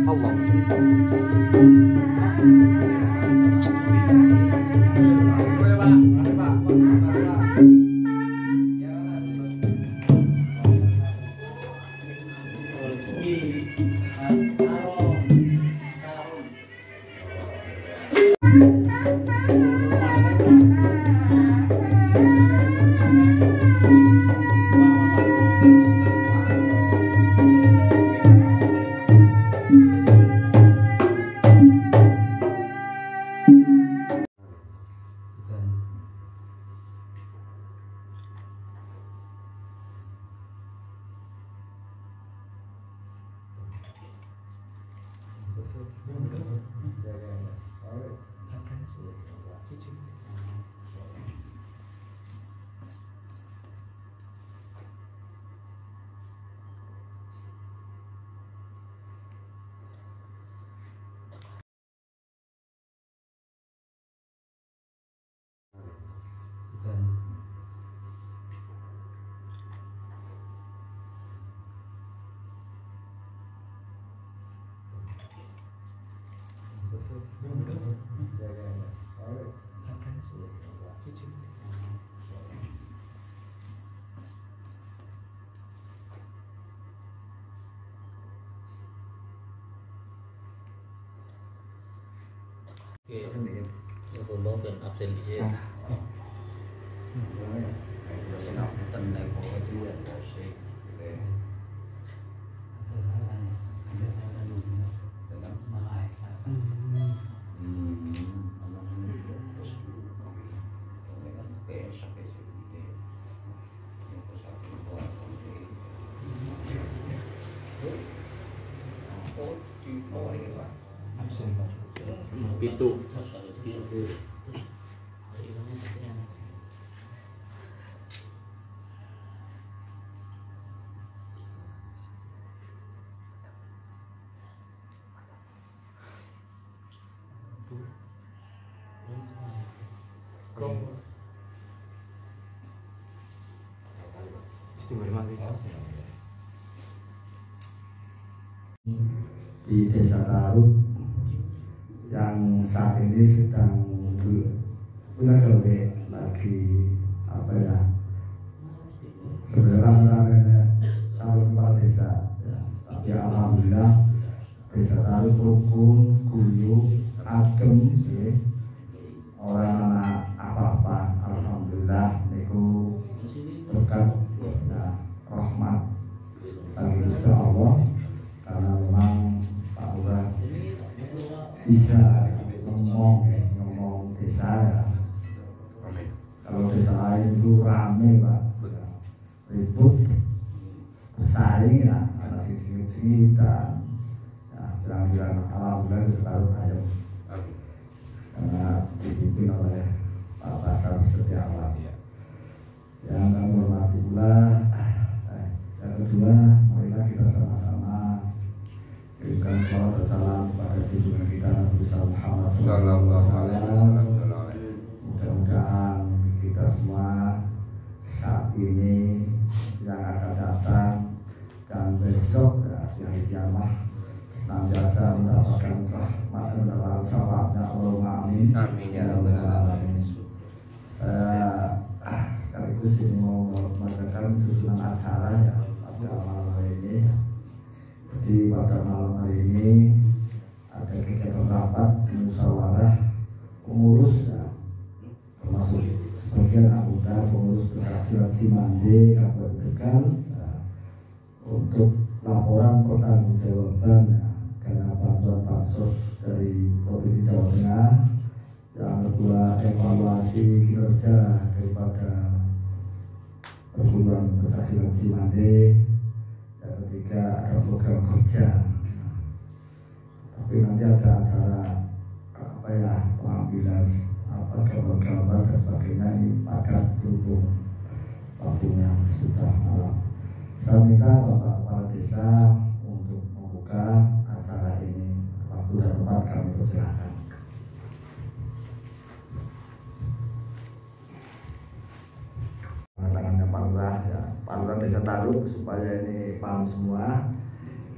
Allah. Tôi bố cần absen di sini. Pitu. Di Desa Tarut yang saat ini sedang punya gawe lagi apa ya, sebenarnya calon kepala desa ya. Tapi alhamdulillah Desa Tarut rukun, guyup, adem ya. Orang anak apa-apa alhamdulillah niku berkat ya, rahmat saking Gusti Allah, karena memang Pak Lurah bisa ngomong desa ya. Kalau desa lain itu rame Pak, ribut, bersaing ya, ada sisi-sisi dan bilang-bilang alhamdulillah selalu ayo karena dipimpin oleh Pak Basar Setiawan. Yang kami hormati pula, yang kedua, marilah kita sama-sama berikan salawat dan salam kepada junjungan kita Nabi Muhammad SAW. Mudah-mudahan kita semua saat ini, yang akan datang dan besok ya, yang kiamat senantiasa mendapatkan rahmat dan mendapatkan syafaatnya Allahumma amin. Amin ya rabbal alamin. Saya sekaligus ini mau membacakan susunan acara ya pada malam hari ini. Jadi pada malam hari ini ada kegiatan rapat musyawarah pengurus ya, termasuk sebagian anggota pengurus Pencaksilat Cimande Kabupaten Tegal ya, untuk laporan pertanggungjawaban ya, karena bantuan bansos dari Provinsi Jawa Tengah. Yang kedua, evaluasi kinerja daripada perguruan Pencaksilat Cimande. Yang ketiga, ada program kerja. Tapi nanti ada acara apa ya, pengambilan apa gambar-gambar dan sebagainya, ini padat berhubung waktunya sudah malam. Saya minta Bapak Kepala Desa untuk membuka acara ini. Waktu dan tempat kami persilahkan. Tangannya Pak Lurah ya, Pak Lurah Desa Tarut, supaya ini paham semua.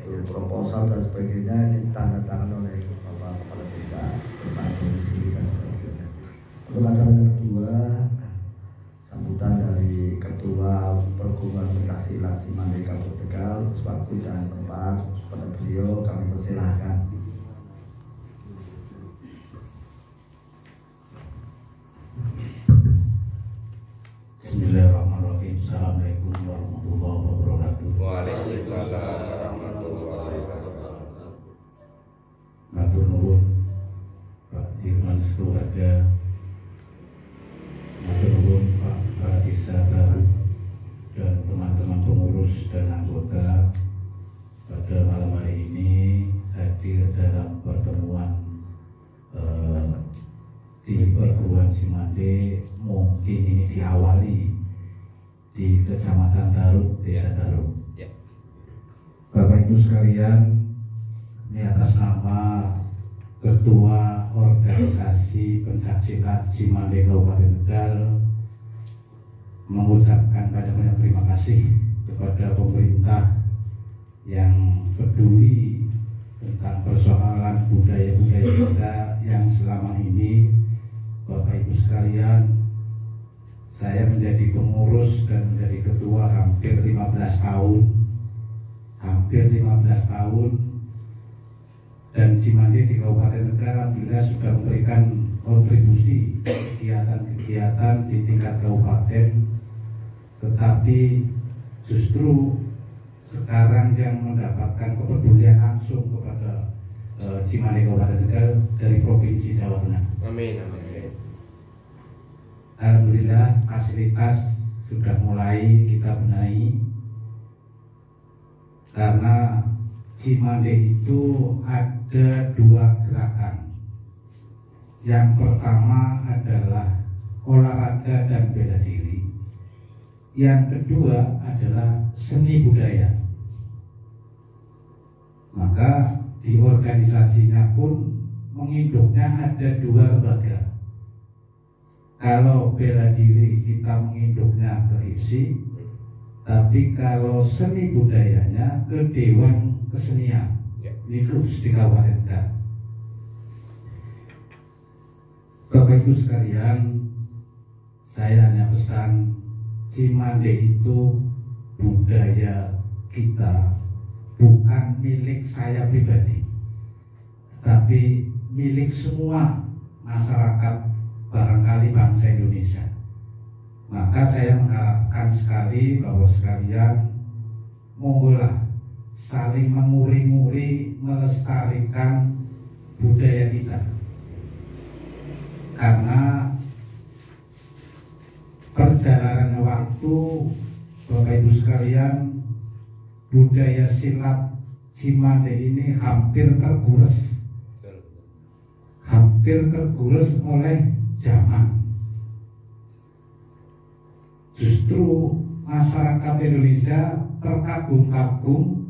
Proposal dan sebagainya ditandatangan oleh Bapak Kepala Desa, Kepala Komisi dan sebagainya. Untuk acara yang kedua, sambutan dari Ketua Perguruan Pencaksilat Cimande Kabupaten Tegal, waktu dan tempat pada beliau kami persilahkan. Bismillahirrahmanirrahim. Assalamualaikum warahmatullahi wabarakatuh. Waalaikumsalam warahmatullahi wabarakatuh. Matur nuwun Pak Dirman sekeluarga, matur nuwun Pak Kepala Desa Tarut dan teman-teman pengurus dan anggota pada malam hari ini hadir dalam pertemuan di Perguruan Cimande. Mungkin ini diawali di Kecamatan Tarut, Desa Tarut. Ya. Bapak Ibu sekalian, ini atas nama Ketua Organisasi Pencaksilat Cimande Kabupaten Tegal mengucapkan banyak-banyak terima kasih kepada pemerintah yang peduli tentang persoalan budaya-budaya kita yang selama ini. Bapak Ibu sekalian, saya menjadi pengurus dan menjadi ketua hampir 15 tahun. Dan Cimande di Kabupaten Tegal alhamdulillah sudah memberikan kontribusi kegiatan-kegiatan di tingkat kabupaten. Tetapi justru sekarang yang mendapatkan kepedulian langsung kepada Cimande Kabupaten Tegal dari Provinsi Jawa Tengah. Amin, amin. Alhamdulillah fasilitas sudah mulai kita benahi, karena Cimande itu ada dua gerakan. Yang pertama adalah olahraga dan bela diri. Yang kedua adalah seni budaya. Maka di organisasinya pun menginduknya ada dua lembaga. Kalau bela diri kita menginduknya ke IPSI, Tapi kalau seni budayanya ke Dewan Kesenian, ini khusus di Kabupaten Tegal. Bapak Ibu sekalian, saya hanya pesan, Cimande itu budaya kita, bukan milik saya pribadi, tapi milik semua masyarakat barangkali bangsa Indonesia. Maka saya mengharapkan sekali bahwa sekalian monggolah saling menguri-nguri melestarikan budaya kita, karena perjalanan waktu, Bapak Ibu sekalian, budaya silat Cimande ini hampir tergores oleh zaman. Justru masyarakat Indonesia terkagum-kagum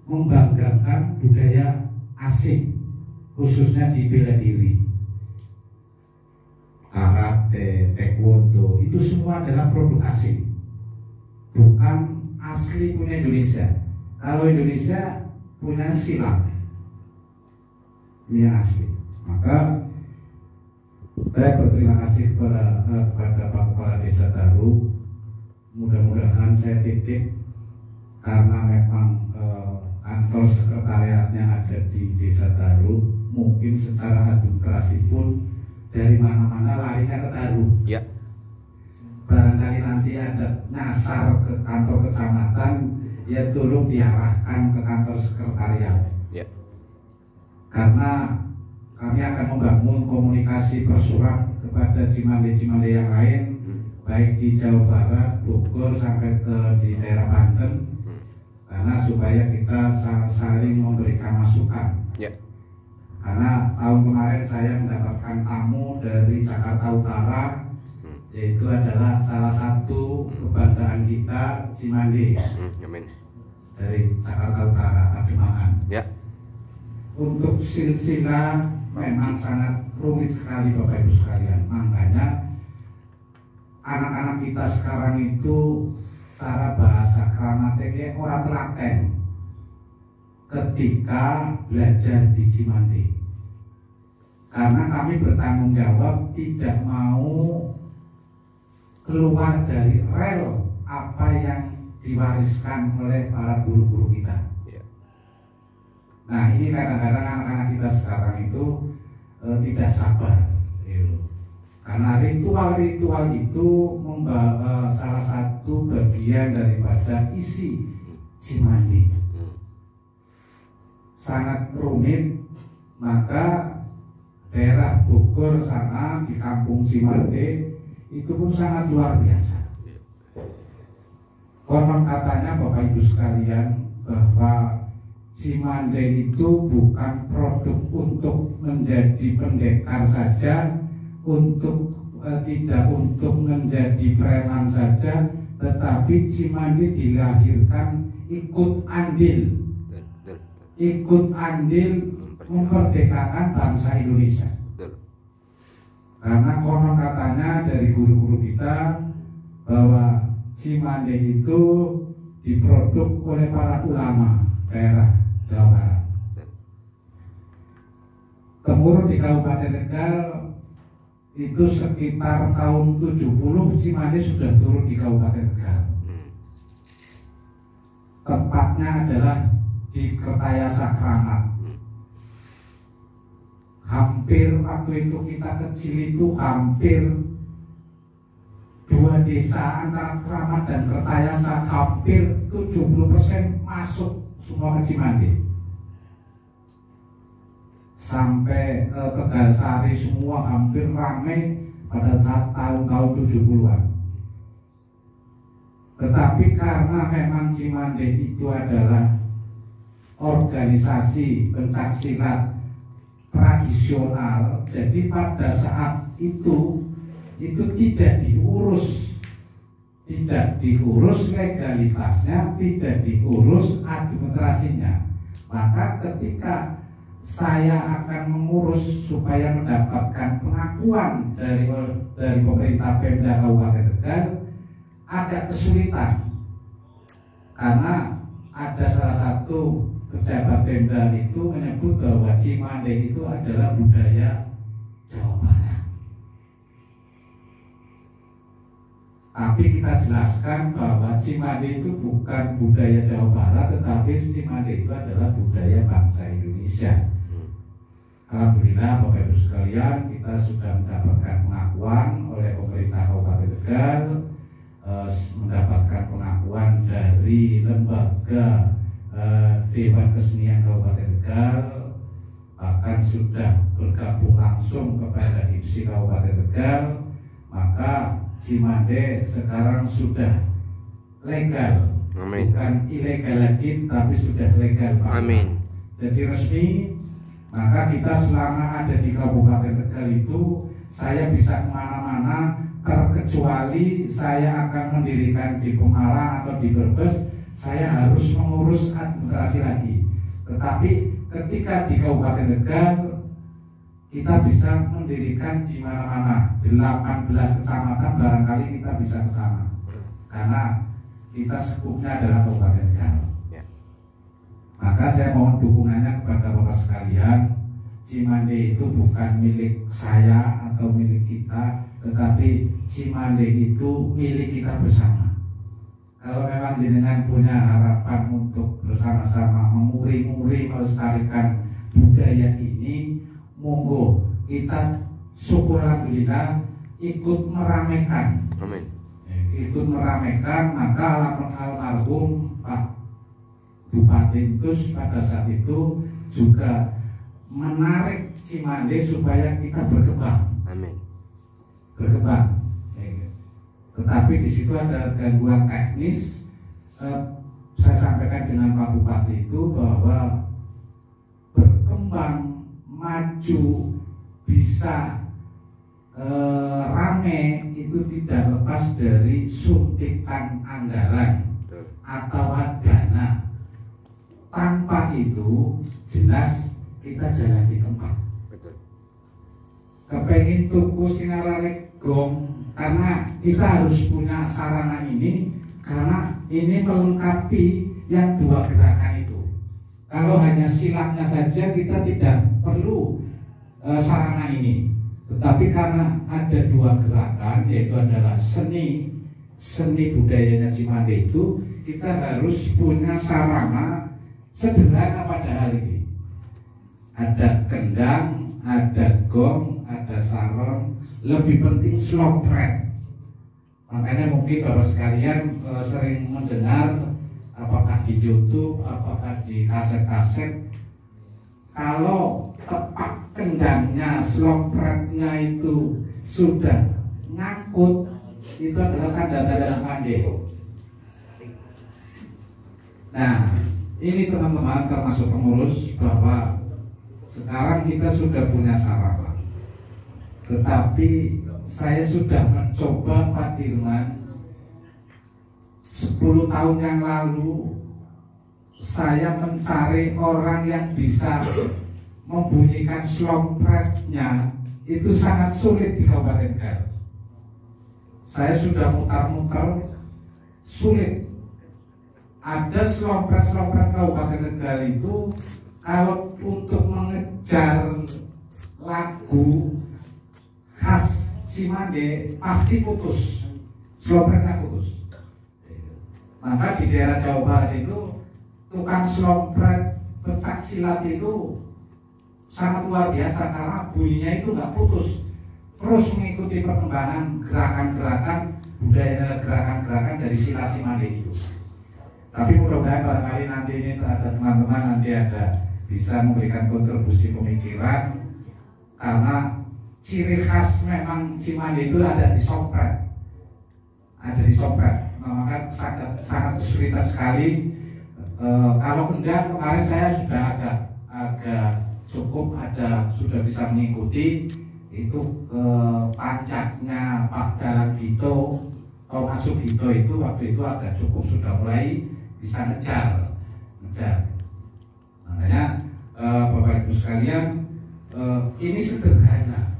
membanggakan budaya asing, khususnya di bela diri, karate, taekwondo, itu semua adalah produk asing, bukan asli punya Indonesia. Kalau Indonesia punya silat, ini asli. Maka saya berterima kasih kepada Pak Kepala Desa Daru. Mudah-mudahan saya titip, karena memang kantor sekretariatnya ada di Desa Daru, mungkin secara administrasi pun dari mana-mana larinya ke Daru. Ya. Barangkali nanti ada nyasar ke kantor kecamatan, ya tolong diarahkan ke kantor sekretariat. Ya. Karena kami akan membangun komunikasi bersurat kepada Cimande-Cimande yang lain, baik di Jawa Barat, Bogor, sampai ke di daerah Banten, karena supaya kita saling memberikan masukan. Ya. Karena tahun kemarin saya mendapatkan tamu dari Jakarta Utara, yaitu adalah salah satu kebanggaan kita, Cimande. Amin. Dari Jakarta Utara, Pademangan. Ya. Untuk silsilah memang sangat rumit sekali Bapak Ibu sekalian. Makanya anak-anak kita sekarang itu cara bahasa keramatnya kayak orang telaten ketika belajar di Cimande. Karena kami bertanggung jawab tidak mau keluar dari rel apa yang diwariskan oleh para guru-guru kita. Nah, ini kadang-kadang anak-anak kita sekarang itu tidak sabar, karena ritual-ritual itu salah satu bagian daripada isi Cimande. Sangat rumit, maka daerah Bogor sana di kampung Cimande itu pun sangat luar biasa. Konon katanya Bapak Ibu sekalian bahwa Cimande itu bukan produk untuk menjadi pendekar saja, tidak untuk menjadi preman saja, tetapi Cimande dilahirkan ikut andil memperdekakan bangsa Indonesia. Karena konon katanya dari guru-guru kita bahwa Cimande itu diproduk oleh para ulama daerah Jawa Barat. Temurun di Kabupaten Tegal itu sekitar tahun 70 Cimande sudah turun di Kabupaten Tegal. Tempatnya adalah di Kertayasa Kramat. Hampir waktu itu kita kecil itu hampir 2 desa antara Kramat dan Kertayasa, hampir 70% masuk semua ke Cimande. Sampai Tegalsari semua hampir ramai pada saat tahun-tahun 70-an. Tetapi karena memang Cimande itu adalah organisasi pencaksilat tradisional, jadi pada saat itu tidak diurus legalitasnya, tidak diurus administrasinya. Maka ketika saya akan mengurus supaya mendapatkan pengakuan dari pemerintah Pemda Kabupaten Tegal, agak kesulitan karena ada salah satu pejabat Pemda itu menyebut bahwa Cimande itu adalah budaya Jawa Barat. Tapi kita jelaskan bahwa Cimande itu bukan budaya Jawa Barat, tetapi Cimande itu adalah budaya bangsa Indonesia. Alhamdulillah Bapak Ibu sekalian, kita sudah mendapatkan pengakuan oleh pemerintah Kabupaten Tegal, mendapatkan pengakuan dari lembaga Dewan Kesenian Kabupaten Tegal, bahkan sudah bergabung langsung kepada IPSI Kabupaten Tegal. Maka Cimande sekarang sudah legal. Amin. Bukan ilegal lagi, tapi sudah legal, Pak. Amin. Jadi resmi. Maka kita selama ada di Kabupaten Tegal itu, saya bisa kemana-mana, terkecuali saya akan mendirikan di Pemalang atau di Brebes, saya harus mengurus administrasi lagi. Tetapi ketika di Kabupaten Tegal, kita bisa mendirikan di mana-mana. 18 kecamatan barangkali kita bisa ke sana, karena kita skupnya adalah Kabupaten Tegal. Maka saya mohon dukungannya kepada Bapak sekalian. Cimande itu bukan milik saya atau milik kita, tetapi Cimande itu milik kita bersama. Kalau memang jenengan punya harapan untuk bersama-sama menguri-nguri melestarikan budaya ini, monggo kita syukur alhamdulillah ikut meramaikan. Amin. Ikut meramaikan, maka almarhum Pak Bupati Tus pada saat itu juga menarik Cimande supaya kita berkembang. Amin. Berkembang. Tetapi di situ ada gangguan teknis. Saya sampaikan dengan Pak Bupati itu bahwa berkembang, maju, bisa rame itu tidak lepas dari suntikan anggaran atau dana. Tanpa itu jelas kita jalan di tempat. Kepengen tuku sinarare gong, karena kita harus punya sarana ini, karena ini melengkapi yang dua gerakan itu. Kalau hanya silatnya saja kita tidak perlu sarana ini. Tetapi karena ada dua gerakan, yaitu adalah seni budayanya Cimande itu, kita harus punya sarana sederhana pada hal ini. Ada kendang, ada gong, ada saron, lebih penting slopret. Makanya mungkin Bapak sekalian sering mendengar, apakah di YouTube, apakah di kaset-kaset, kalau tepat kendangnya, slopretnya itu sudah ngangkut, itu adalah tanda-tanda Cimande. Nah, ini teman-teman termasuk pengurus bahwa sekarang kita sudah punya sarana. Tetapi saya sudah mencoba Pak Dirman 10 tahun yang lalu, saya mencari orang yang bisa membunyikan slompretnya, itu sangat sulit di Kabupaten Tegal. Saya sudah mutar-mutar, sulit. Ada slompret-slompret Kabupaten Tegal itu kalau untuk mengejar lagu khas Cimande pasti putus, slompretnya putus. Maka di daerah Jawa Barat itu tukang slompret pencak silat itu sangat luar biasa, karena bunyinya itu nggak putus, terus mengikuti perkembangan gerakan-gerakan budaya, gerakan-gerakan dari silat Cimande itu. Tapi mudah-mudahan barangkali nanti ini ada teman-teman nanti ada bisa memberikan kontribusi pemikiran, karena ciri khas memang Cimande itu ada di sopret, maka sangat kesulitan sekali. Kalau kendang kemarin saya sudah agak cukup sudah bisa mengikuti itu pancaknya Pak Dalang Gito atau Masuk Gito itu waktu itu agak cukup, sudah mulai bisa ngejar. Makanya Bapak Ibu sekalian, ini sederhana.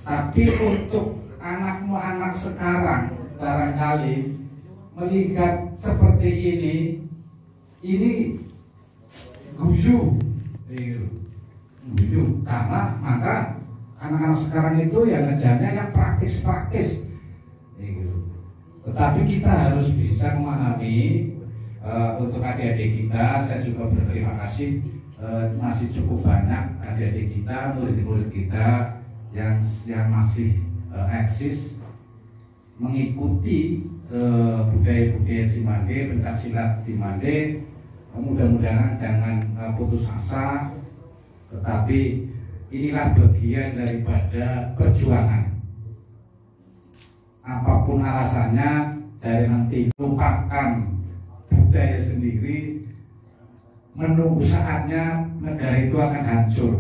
Tapi untuk anak sekarang barangkali melihat seperti ini guyu, karena maka anak-anak sekarang itu yang ngejarnya yang praktis. Tetapi kita harus bisa memahami untuk adik-adik kita. Saya juga berterima kasih masih cukup banyak adik-adik kita, murid-murid kita yang masih eksis mengikuti budaya-budaya Cimande, pencaksilat Cimande. Mudah-mudahan jangan putus asa, tetapi inilah bagian daripada perjuangan. Apapun alasannya, jangan nanti lupakan budaya sendiri. Menunggu saatnya negara itu akan hancur.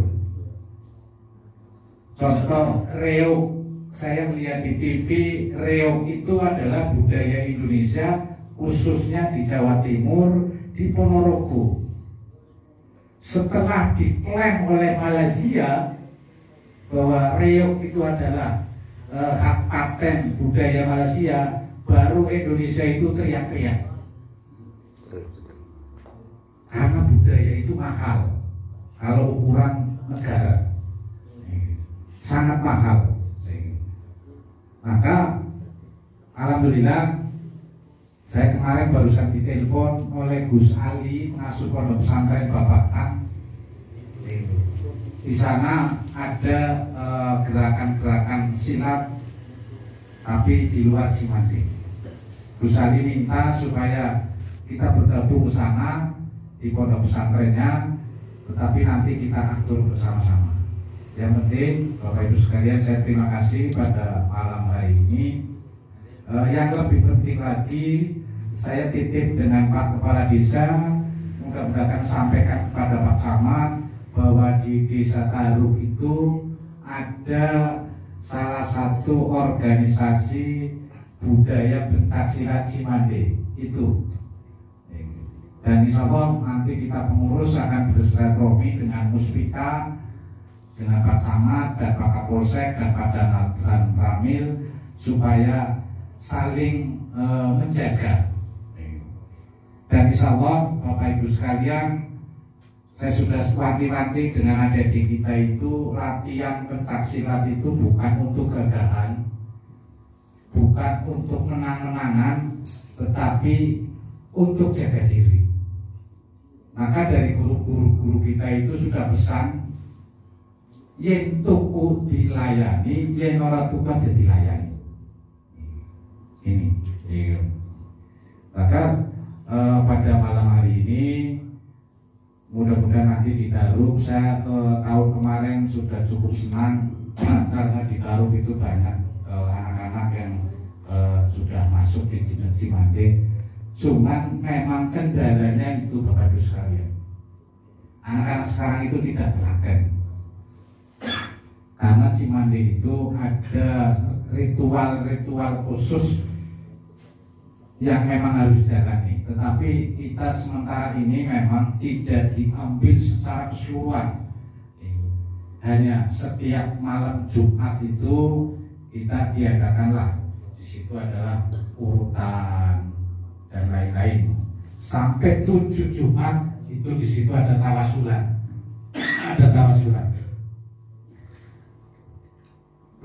Contoh reog, saya melihat di TV, reog itu adalah budaya Indonesia, khususnya di Jawa Timur, di Ponorogo. Setelah diklaim oleh Malaysia bahwa reog itu adalah hak paten budaya Malaysia, baru Indonesia itu teriak-teriak. Karena budaya itu mahal. Kalau ukuran negara sangat mahal. Maka alhamdulillah saya kemarin barusan ditelepon oleh Gus Ali, pengasuh pondok pesantren Babakan. Di sana ada gerakan-gerakan silat, tapi di luar Cimande. Gus Ali minta supaya kita bergabung ke sana di pondok pesantrennya, tetapi nanti kita atur bersama-sama. Yang penting, Bapak Ibu sekalian, saya terima kasih pada malam hari ini. Yang lebih penting lagi, saya titip dengan Pak Kepala Desa, mudah-mudahan sampaikan kepada Pak Camat bahwa di Desa Taruk itu ada salah satu organisasi budaya pencaksilat Cimande itu. Dan insya Allah nanti kita pengurus akan bersilaturahmi dengan Muspika, dengan Pak Camat dan Pak Kapolsek dan Pak Dan Ramil supaya saling menjaga. Dan insya Allah Bapak Ibu sekalian, saya sudah wanti-wanti dengan adik-adik kita itu, latihan pencaksilat itu bukan untuk gagahan, bukan untuk menang-menangan, tetapi untuk jaga diri. Maka dari guru-guru kita itu sudah pesan, yen tuku dilayani, yen ora tuku aja dilayani. Ini. Maka pada malam hari ini mudah-mudahan nanti di Taruk, saya tahun kemarin sudah cukup senang karena di Taruk itu banyak anak-anak yang sudah masuk di Cimande. Cuman memang kendalanya itu Bapak Ibu sekalian, anak-anak sekarang itu tidak telaten. Karena Cimande itu ada ritual-ritual khusus yang memang harus dijalani, tetapi kita sementara ini memang tidak diambil secara keseluruhan. Hanya setiap malam Jumat itu kita diadakanlah, di situ adalah urutan dan lain-lain. Sampai 7 Jumat itu di situ ada tawasulan,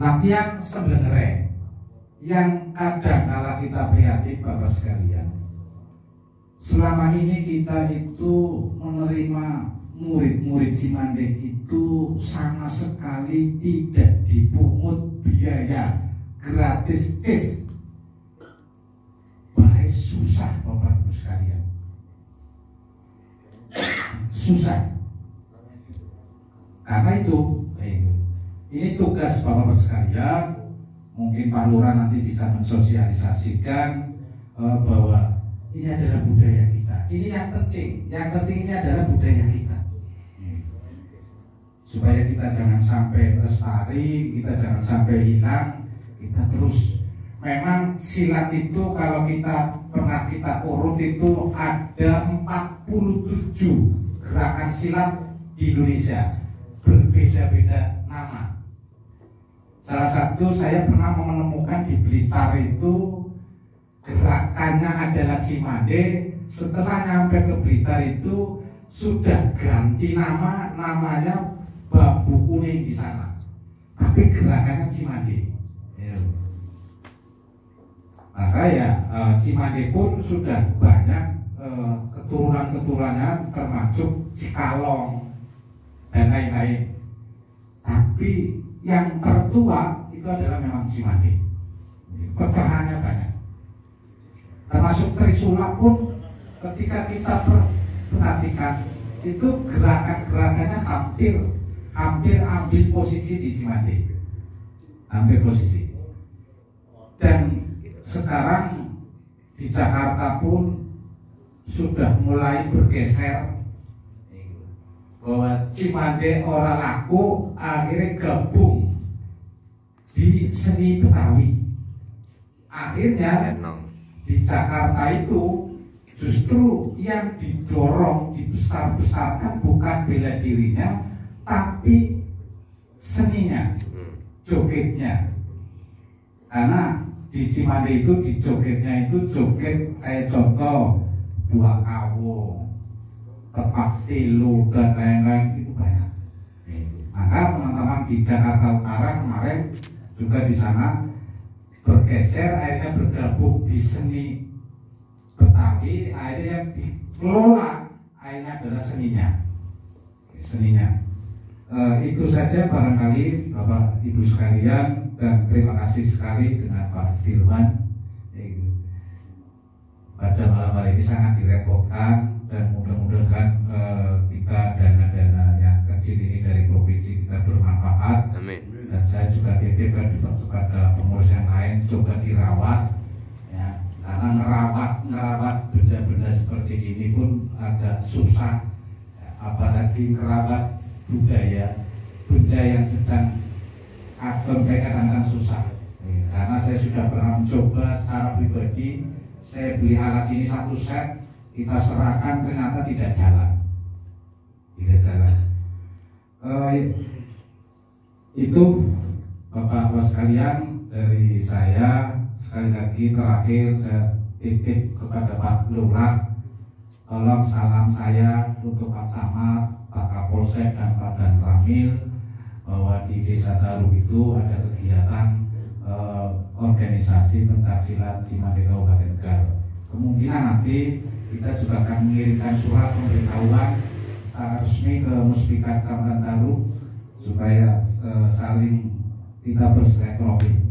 latihan sebenarnya yang kadang kala kita prihatin Bapak sekalian. Selama ini kita itu menerima murid-murid Cimande itu sama sekali tidak dipungut biaya, gratis tes. Baik susah Bapak Ibu sekalian, susah. Karena itu ini tugas Bapak-Bapak sekalian. Mungkin Pak Lurah nanti bisa mensosialisasikan bahwa ini adalah budaya kita. Ini yang penting ini adalah budaya kita. Supaya kita jangan sampai lestari, kita jangan sampai hilang, kita terus. Memang silat itu kalau kita pernah kita urut itu ada 47 gerakan silat di Indonesia, berbeda-beda nama. Salah satu saya pernah menemukan di Blitar itu gerakannya adalah Cimande. Setelah nyampe ke Blitar itu sudah ganti namanya Bambu Kuning di sana, tapi gerakannya Cimande. Ya. Maka ya Cimande pun sudah banyak keturunan-keturunannya, termasuk Cikalong dan lain-lain. Tapi yang tertua itu adalah memang Cimande. Pecahannya banyak. Termasuk Trisula pun ketika kita perhatikan itu gerakan-gerakannya hampir ambil posisi di Cimande. Ambil posisi. Dan sekarang di Jakarta pun sudah mulai bergeser bahwa Cimande ora laku, akhirnya gabung di seni Betawi. Akhirnya di Jakarta itu justru yang didorong, dibesar-besarkan bukan bela dirinya, tapi seninya, jogetnya. Karena di Cimande itu, di jogetnya itu joget kayak contoh Dua Kawo, Tepak Tilu dan lain-lain itu banyak. Maka teman-teman di Jakarta Utara kemarin juga di sana bergeser, akhirnya bergabung di seni Betawi, akhirnya yang dikelola akhirnya adalah seninya. Itu saja barangkali Bapak Ibu sekalian, dan terima kasih sekali dengan Pak Dirman. Pada malam hari ini sangat direpotkan, dan mudah-mudahan kita dana-dana yang kecil ini dari provinsi kita bermanfaat. Amin. Dan saya juga titipkan kepada pengurus yang lain, coba dirawat ya, karena ngerawat benda-benda seperti ini pun agak susah ya, apalagi ngerawat benda yang sedang kadang-kadang susah ya, karena saya sudah pernah mencoba secara pribadi. Saya beli alat ini satu set, kita serahkan, ternyata tidak jalan. Itu Bapak-Bapak sekalian dari saya. Sekali lagi terakhir saya titip kepada Pak Lurah, tolong salam saya untuk Pak Camat, Pak Kapolsek dan Pak Danramil, bahwa di Desa Taruh itu ada kegiatan organisasi pencaksilat Cimande Kabupaten Tegal. Kemungkinan nanti kita juga akan mengirimkan surat pemberitahuan secara resmi ke Muspika Kecamatan Taruh supaya saling kita bersilaturahmi.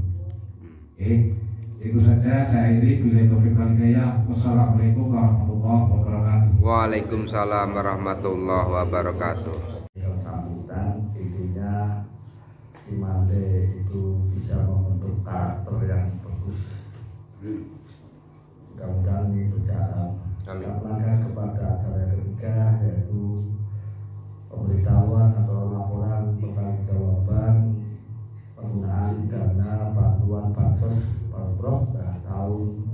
Itu saja, saya akhiri. Billahi taufiq wal hidayah. Wassalamualaikum warahmatullahi wabarakatuh. Waalaikumsalam warahmatullahi wabarakatuh. Yang sambutan intinya Cimande itu bisa membentuk karakter yang bagus. Mudah-mudahan ini berjalan. Langkah kepada acara ketiga, yaitu pemberitahuan atau laporan pertanggungjawaban penggunaan dana bantuan bansos Pemprov tahun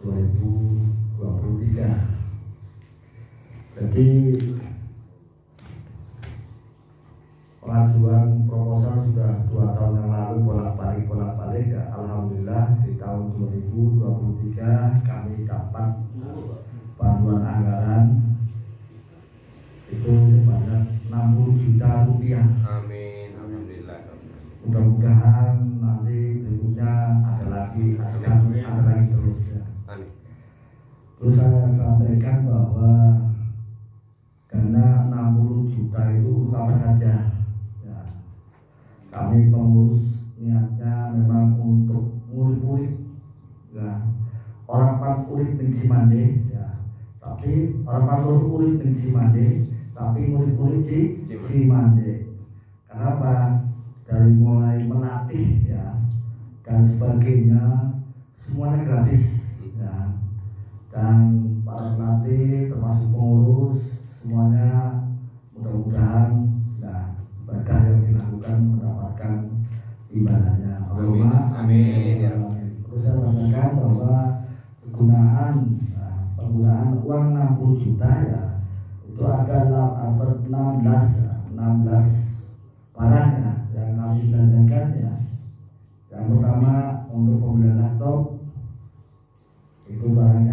2023. Jadi pengajuan proposal sudah 2 tahun yang lalu bolak-balik ya. Alhamdulillah di tahun 2023 kami dapat bantuan anggaran itu sebanyak 60 juta rupiah. Amin. Alhamdulillah. Mudah-mudahan nanti berikutnya ada lagi terus ya. Amin. Terus saya sampaikan bahwa dana 60 juta itu apa saja ya. Kami pengurus niatnya memang untuk murid-murid ya. Orang murid ning Cimande ya. Tapi orang murid ning Cimande, tapi murid-murid di Cimande. Kenapa? Dari mulai melatih ya dan sebagainya semuanya gratis ya. Dan para pelatih termasuk pengurus semuanya mudah-mudahan ya, ibadah yang dilakukan mendapatkan ibadahnya. Amin. Terus saya katakan bahwa penggunaan uang 60 juta ya itu ada 16 barang ya yang kami belanjakan ya. Yang pertama untuk pembelian laptop itu barangnya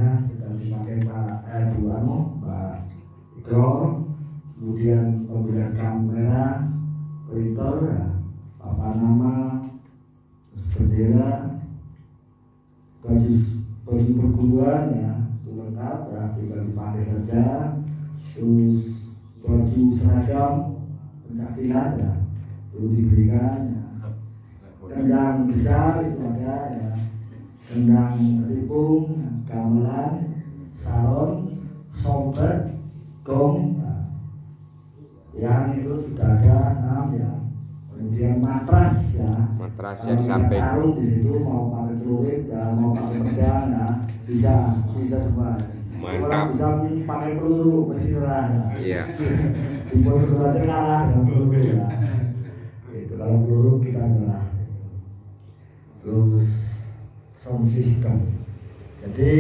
perguruan ya itu lengkap ya, tinggal dipakai saja. Terus baju seragam pencaksilat ya itu diberikan ya. Kendang besar itu ada ya, kendang ripung, gamelan, salon, sompet, gong ya. Yang itu sudah ada 6 ya. Kemudian matras ya, Matras yang sampai tarung di situ mau pakai celurit ya, mau pakai pedang ya, bisa semua. Orang bisa pakai peluru mesti nyerah ya. Iya. Di peluru aja kalah dengan peluru ya. Itu kalau peluru kita nyerah. Terus sound system. Jadi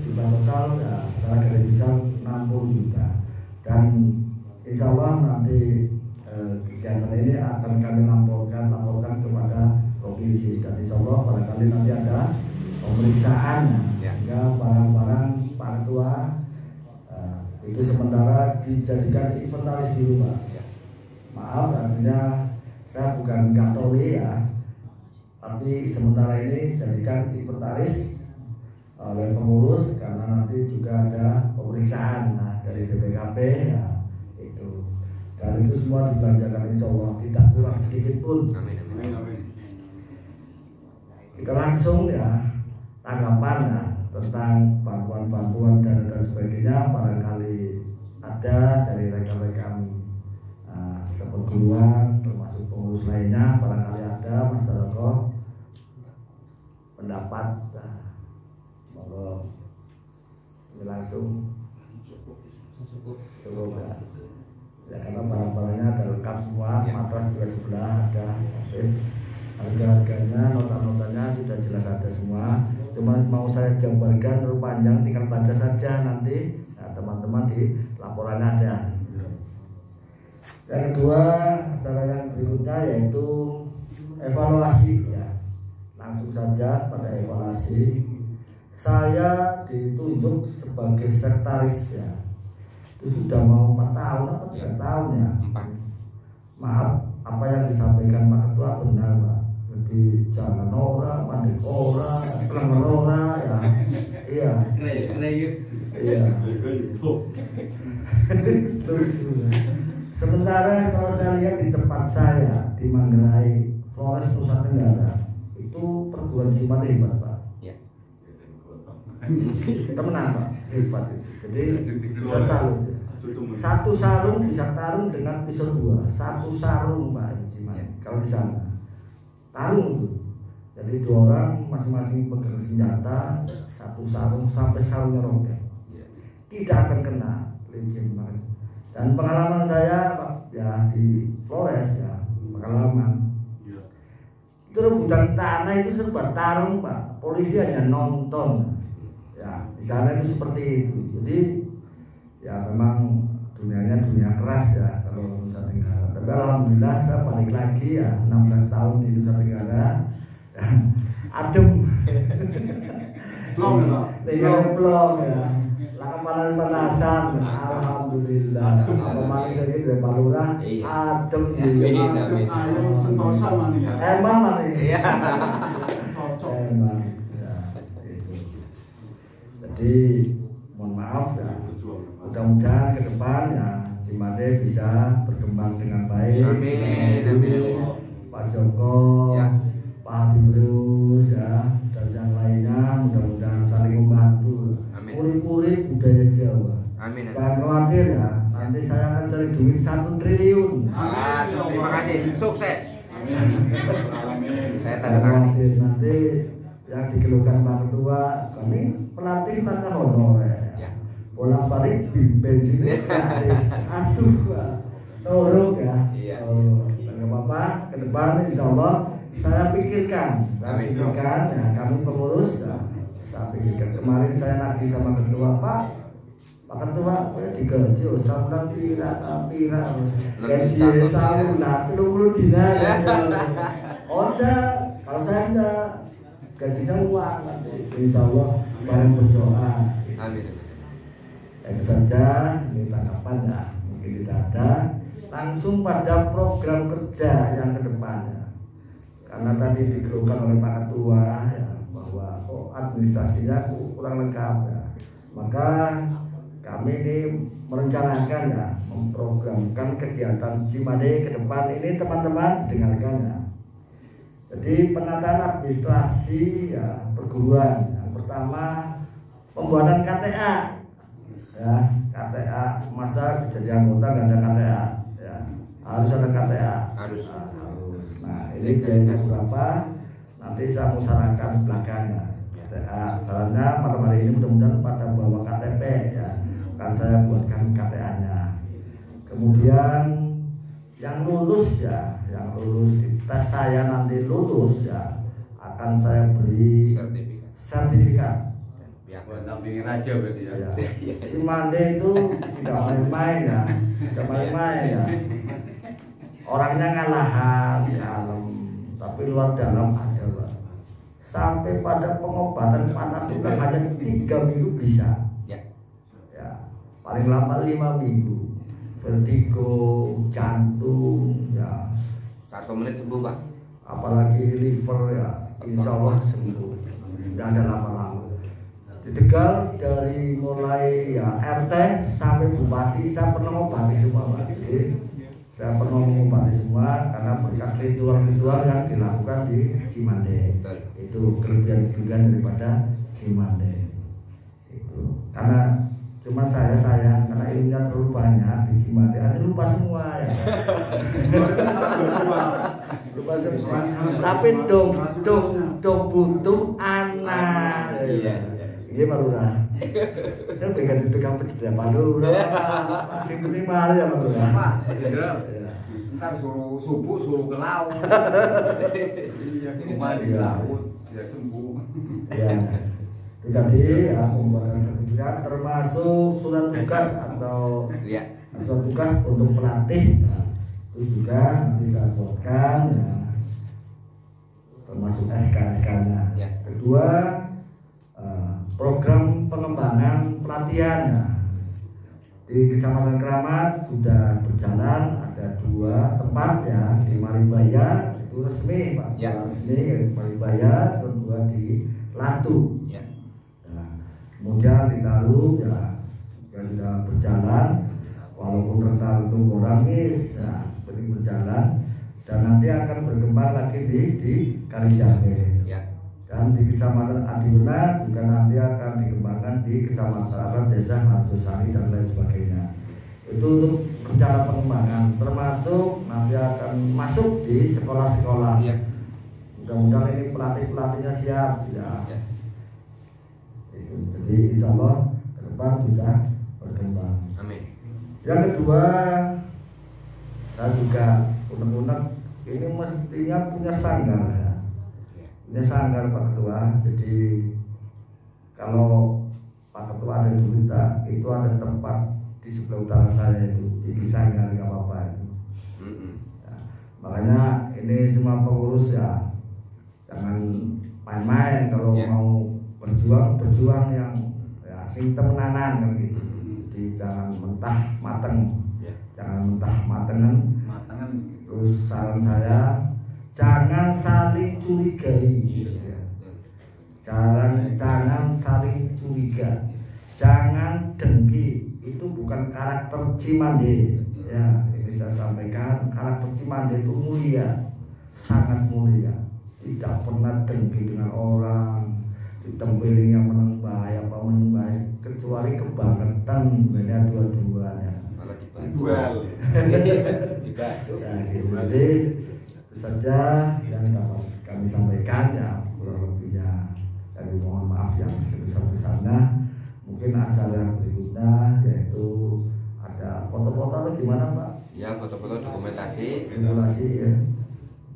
jumlah total ya secara garis besar 60 juta dan insya Allah nanti kegiatan ini akan kami laporkan kepada provinsi dan insya Allah barangkali nanti ada pemeriksaan ya. Sehingga barang-barang Pak Ketua itu sementara dijadikan inventaris dulu Pak. Maaf artinya saya bukan Kapolri ya, tapi sementara ini jadikan inventaris oleh pengurus karena nanti juga ada pemeriksaan dari BPKP ya itu. Dan itu semua dibelanjakan insya Allah tidak kurang sedikit pun. Amin. Kita langsung ya tanggapan ya, tentang bantuan-bantuan dan sebagainya barangkali ada dari rekan-rekan seperguruan termasuk pengurus lainnya barangkali ada masyarakat pendapat. Monggo ini langsung cukup ya. Ya karena barang-barangnya ada lengkap semua, matras juga sebelah ada, harga-harganya, nota-notanya sudah jelas ada semua. Cuma mau saya jabarkan terlalu panjang, tinggal baca saja nanti. Nah, teman-teman di laporannya ada. Yang kedua, acara yang berikutnya yaitu evaluasi ya. Langsung saja pada evaluasi. Saya ditunjuk sebagai sekretaris ya. Itu sudah mau 4 tahun atau 3 tahun ya. 4. Maaf, apa yang disampaikan Pak Ketua benar Pak. Jadi jangan ora, mandek ora, pelanggar ora ya. Iya. Iya. Sementara kalau saya lihat di tempat saya di Manggarai, Flores Nusa Tenggara, itu perguruan silat hebat Pak. Kita menang Pak, hebat itu. Jadi bisa salut. Satu sarung bisa tarung dengan pisau 2. Satu sarung Pak kalau di sana tarung itu. Jadi 2 orang masing-masing pegang senjata, satu sarung sampai sarungnya robek. Tidak akan kena licin Pak. Dan pengalaman saya Pak ya di Flores ya, pengalaman. Itu rebutan tanah itu serba tarung Pak. Polisi hanya nonton. Ya, di sana itu seperti itu. Jadi ya memang dunianya dunia keras ya kalau Nusa Tenggara. Tapi alhamdulillah saya balik lagi ya 16 tahun di Nusa Tenggara. Adem. Plong ya. Tinggal plong ya. Lah panas-panasan. Alhamdulillah. Apa manis ini dari Palura adem sih. Ayo sentosa mani ya. Emang mani. Iya. Cocok. Emang. Ya, itu. Jadi mohon maaf ya. Mudah-mudahan ke depan ya Cimande bisa berkembang dengan baik. Amin. Pak Joko, Ya. Pak Habibus ya dan yang lainnya mudah-mudahan saling membantu. Amin. Puri-puri budaya Jawa. Amin. Jangan khawatir ya. Nanti saya akan cari duit 1 triliun. Terima kasih. Sukses. Amin. Saya tanda tangan ini. Nanti yang dikeluhkan Pak Ketua, kami pelatih tata honorer. Ya. Bolak-balik bensin gratis. Aduh, torok ya. Iya. Tidak apa-apa. Ke depan Insya Allah saya pikirkan. Amin. Ya, kami pengurus. Ya, saya pikirkan. Kemarin saya nagih sama Ketua Pak Ketua, digaji sabulan pira. Gaji sabulan 20 dinar. Oda, kalau saya enggak gajinya uang nanti. Insya Allah bareng berdoa. Amin. Itu saja ini tanggapan ya, mungkin tidak ada. Langsung pada program kerja yang kedepannya. Karena tadi dikeluhkan oleh Pak Ketua ya, bahwa kok administrasinya kurang lengkap ya. Maka kami ini merencanakan ya, memprogramkan kegiatan Cimande ke depan ini teman-teman dengarkan ya. Jadi penataan administrasi ya perguruan. Yang pertama pembuatan KTA ya, KTA masa jadi anggota nggak ada KTA ya, harus ada KTA Harus. Nah ini biayanya berapa nanti saya musyawarahkan belakangnya KTA. Sarannya malam hari ini mudah-mudahan pada bawa KTP ya, kan saya buatkan KTA-nya. Kemudian yang lulus ya, yang lulus di tes saya nanti lulus ya, akan saya beri sertifikat. Buat nampingin aja berarti ya. Ya. Cimande itu tidak main-main ya, tidak main-main ya. Orangnya ngalahan, kalem, tapi luar dalam ada Pak. Sampai pada pengobatan panas luka hanya 3 minggu bisa. Ya. Ya, paling lama 5 minggu. Vertigo, jantung, ya. 1 menit sembuh Pak. Apalagi liver ya, insya Allah sembuh. Tidak ada lama-lama. Di Tegal dari mulai ya RT sampai bupati saya pernah mengobati semua Pak. Jadi, saya pernah mengobati semua karena berkat ritual-ritual yang dilakukan di Cimande. Itu kelebihan-kelebihan daripada Cimande. Itu karena cuma saya sayang karena ilmunya terlalu banyak di Cimande, ada lupa semua ya. Lupa semua. Tapi dong butuh anak. Iya. Ini Pak Lurah. Kan pegang dipegang pejabat Pak Lurah. Masih minimal ya Pak Lurah. Pak, ntar subuh suruh ke laut. Iya, cuma di laut ya sembuh. Ya. Itu tadi ya, pembuatan sertifikat termasuk surat tugas atau surat tugas untuk pelatih. Nah, itu juga nanti saya buatkan ya, termasuk SK-nya. Ya. Kedua, program pengembangan pelatihan. Nah, di Kecamatan Keramat sudah berjalan, ada 2 tempat ya, di Maribaya itu resmi Pak, Ya. resmi Maribaya, kedua di Latu. Ya. Nah, kemudian di Talu ya sudah berjalan, walaupun rendah untuk orang ya, seperti berjalan, dan nanti akan berkembang lagi di Kalijabe. Ya. Dan di Kecamatan Adiuna juga nanti akan dikembangkan di Kecamatan Desa Harjosari dan lain sebagainya. Itu untuk rencana pengembangan, termasuk nanti akan masuk di sekolah-sekolah. Ya. Mudah-mudahan ini pelatih-pelatihnya siap ya. Ya. Itu. Jadi insya Allah ke depan bisa berkembang. Amin. Yang kedua, saya juga unek-unek ini mestinya punya sanggar ya. Punya sanggar Pak Ketua. Jadi kalau Pak Ketua ada cerita, itu ada tempat di sebelah utara saya itu di sanggar nggak apa-apa itu. Ya, makanya ini semua pengurus ya jangan main-main kalau mau berjuang yang ya sing temenanan kan gitu. Jadi jangan mentah mateng, jangan mentah matengan. Terus saran saya jangan saling curigai. Jangan saling curiga, jangan dengki. Itu bukan karakter Cimande ya. Ini saya sampaikan, karakter Cimande itu mulia, sangat mulia. Tidak pernah dengki dengan orang, ditempelinya menang bahaya apa menang bahaya, kecuali kebangetan beda dua-duanya. Duel. Ya, gitu. Jadi itu saja yang dapat kami sampaikan ya, kurang lebihnya kami mohon maaf yang sebesar-besarnya. Mungkin acara yang berikutnya yaitu ada foto-foto atau gimana Pak? Ya, foto-foto dokumentasi. Simulasi ya.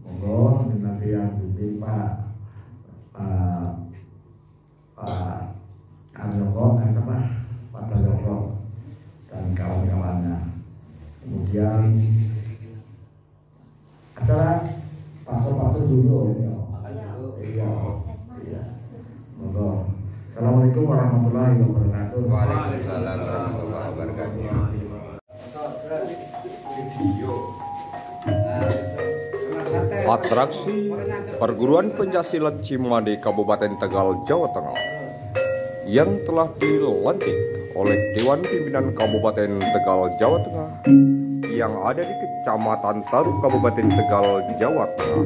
Monggo nanti yang bimbing Pak Anjoko, Pak Anjoko dan kawan-kawannya. Kemudian acara paso-paso dulu ini. Iya. Monggo. Assalamualaikum warahmatullahi wabarakatuh. Waalaikumsalam warahmatullahi wabarakatuh. Atraksi Perguruan Pencaksilat Cimande Kabupaten Tegal, Jawa Tengah yang telah dilantik oleh Dewan Pimpinan Kabupaten Tegal, Jawa Tengah yang ada di Kecamatan Taru, Kabupaten Tegal, Jawa Tengah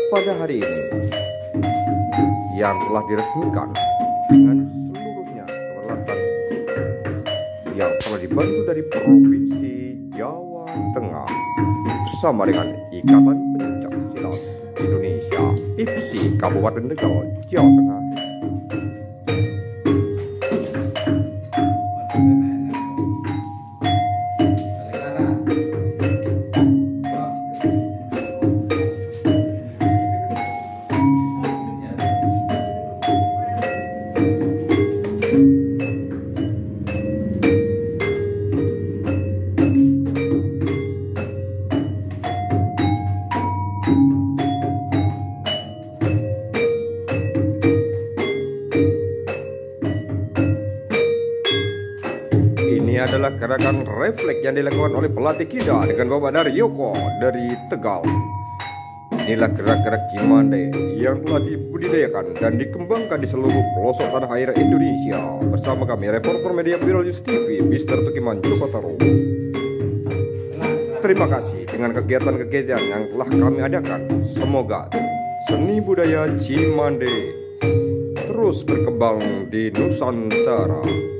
pada hari ini, yang telah diresmikan dengan seluruhnya peralatan yang telah dibantu dari Provinsi Jawa Tengah bersama dengan Ikatan Pencaksilat Indonesia IPSI Kabupaten Tegal, Jawa Tengah. Ini adalah gerakan refleks yang dilakukan oleh pelatih kita dengan Bapak Daryoko dari Tegal. Inilah gerak-gerak Cimande yang telah dibudidayakan dan dikembangkan di seluruh pelosok tanah air Indonesia. Bersama kami, reporter media Viral News TV, Mr. Tukiman Jokotaro. Terima kasih dengan kegiatan-kegiatan yang telah kami adakan. Semoga seni budaya Cimande terus berkembang di Nusantara.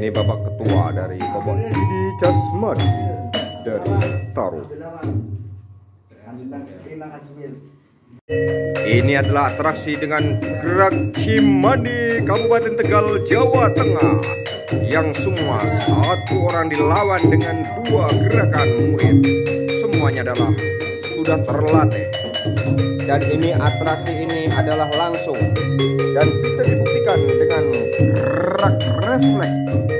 Ini Bapak Ketua dari Bapak Didi Jasmadi dari Taru. Ini adalah atraksi dengan gerak Cimande Kabupaten Tegal, Jawa Tengah, yang semua satu orang dilawan dengan dua gerakan murid. Semuanya adalah sudah terlatih. Dan ini atraksi ini adalah langsung dan bisa dibuktikan dengan gerak refleks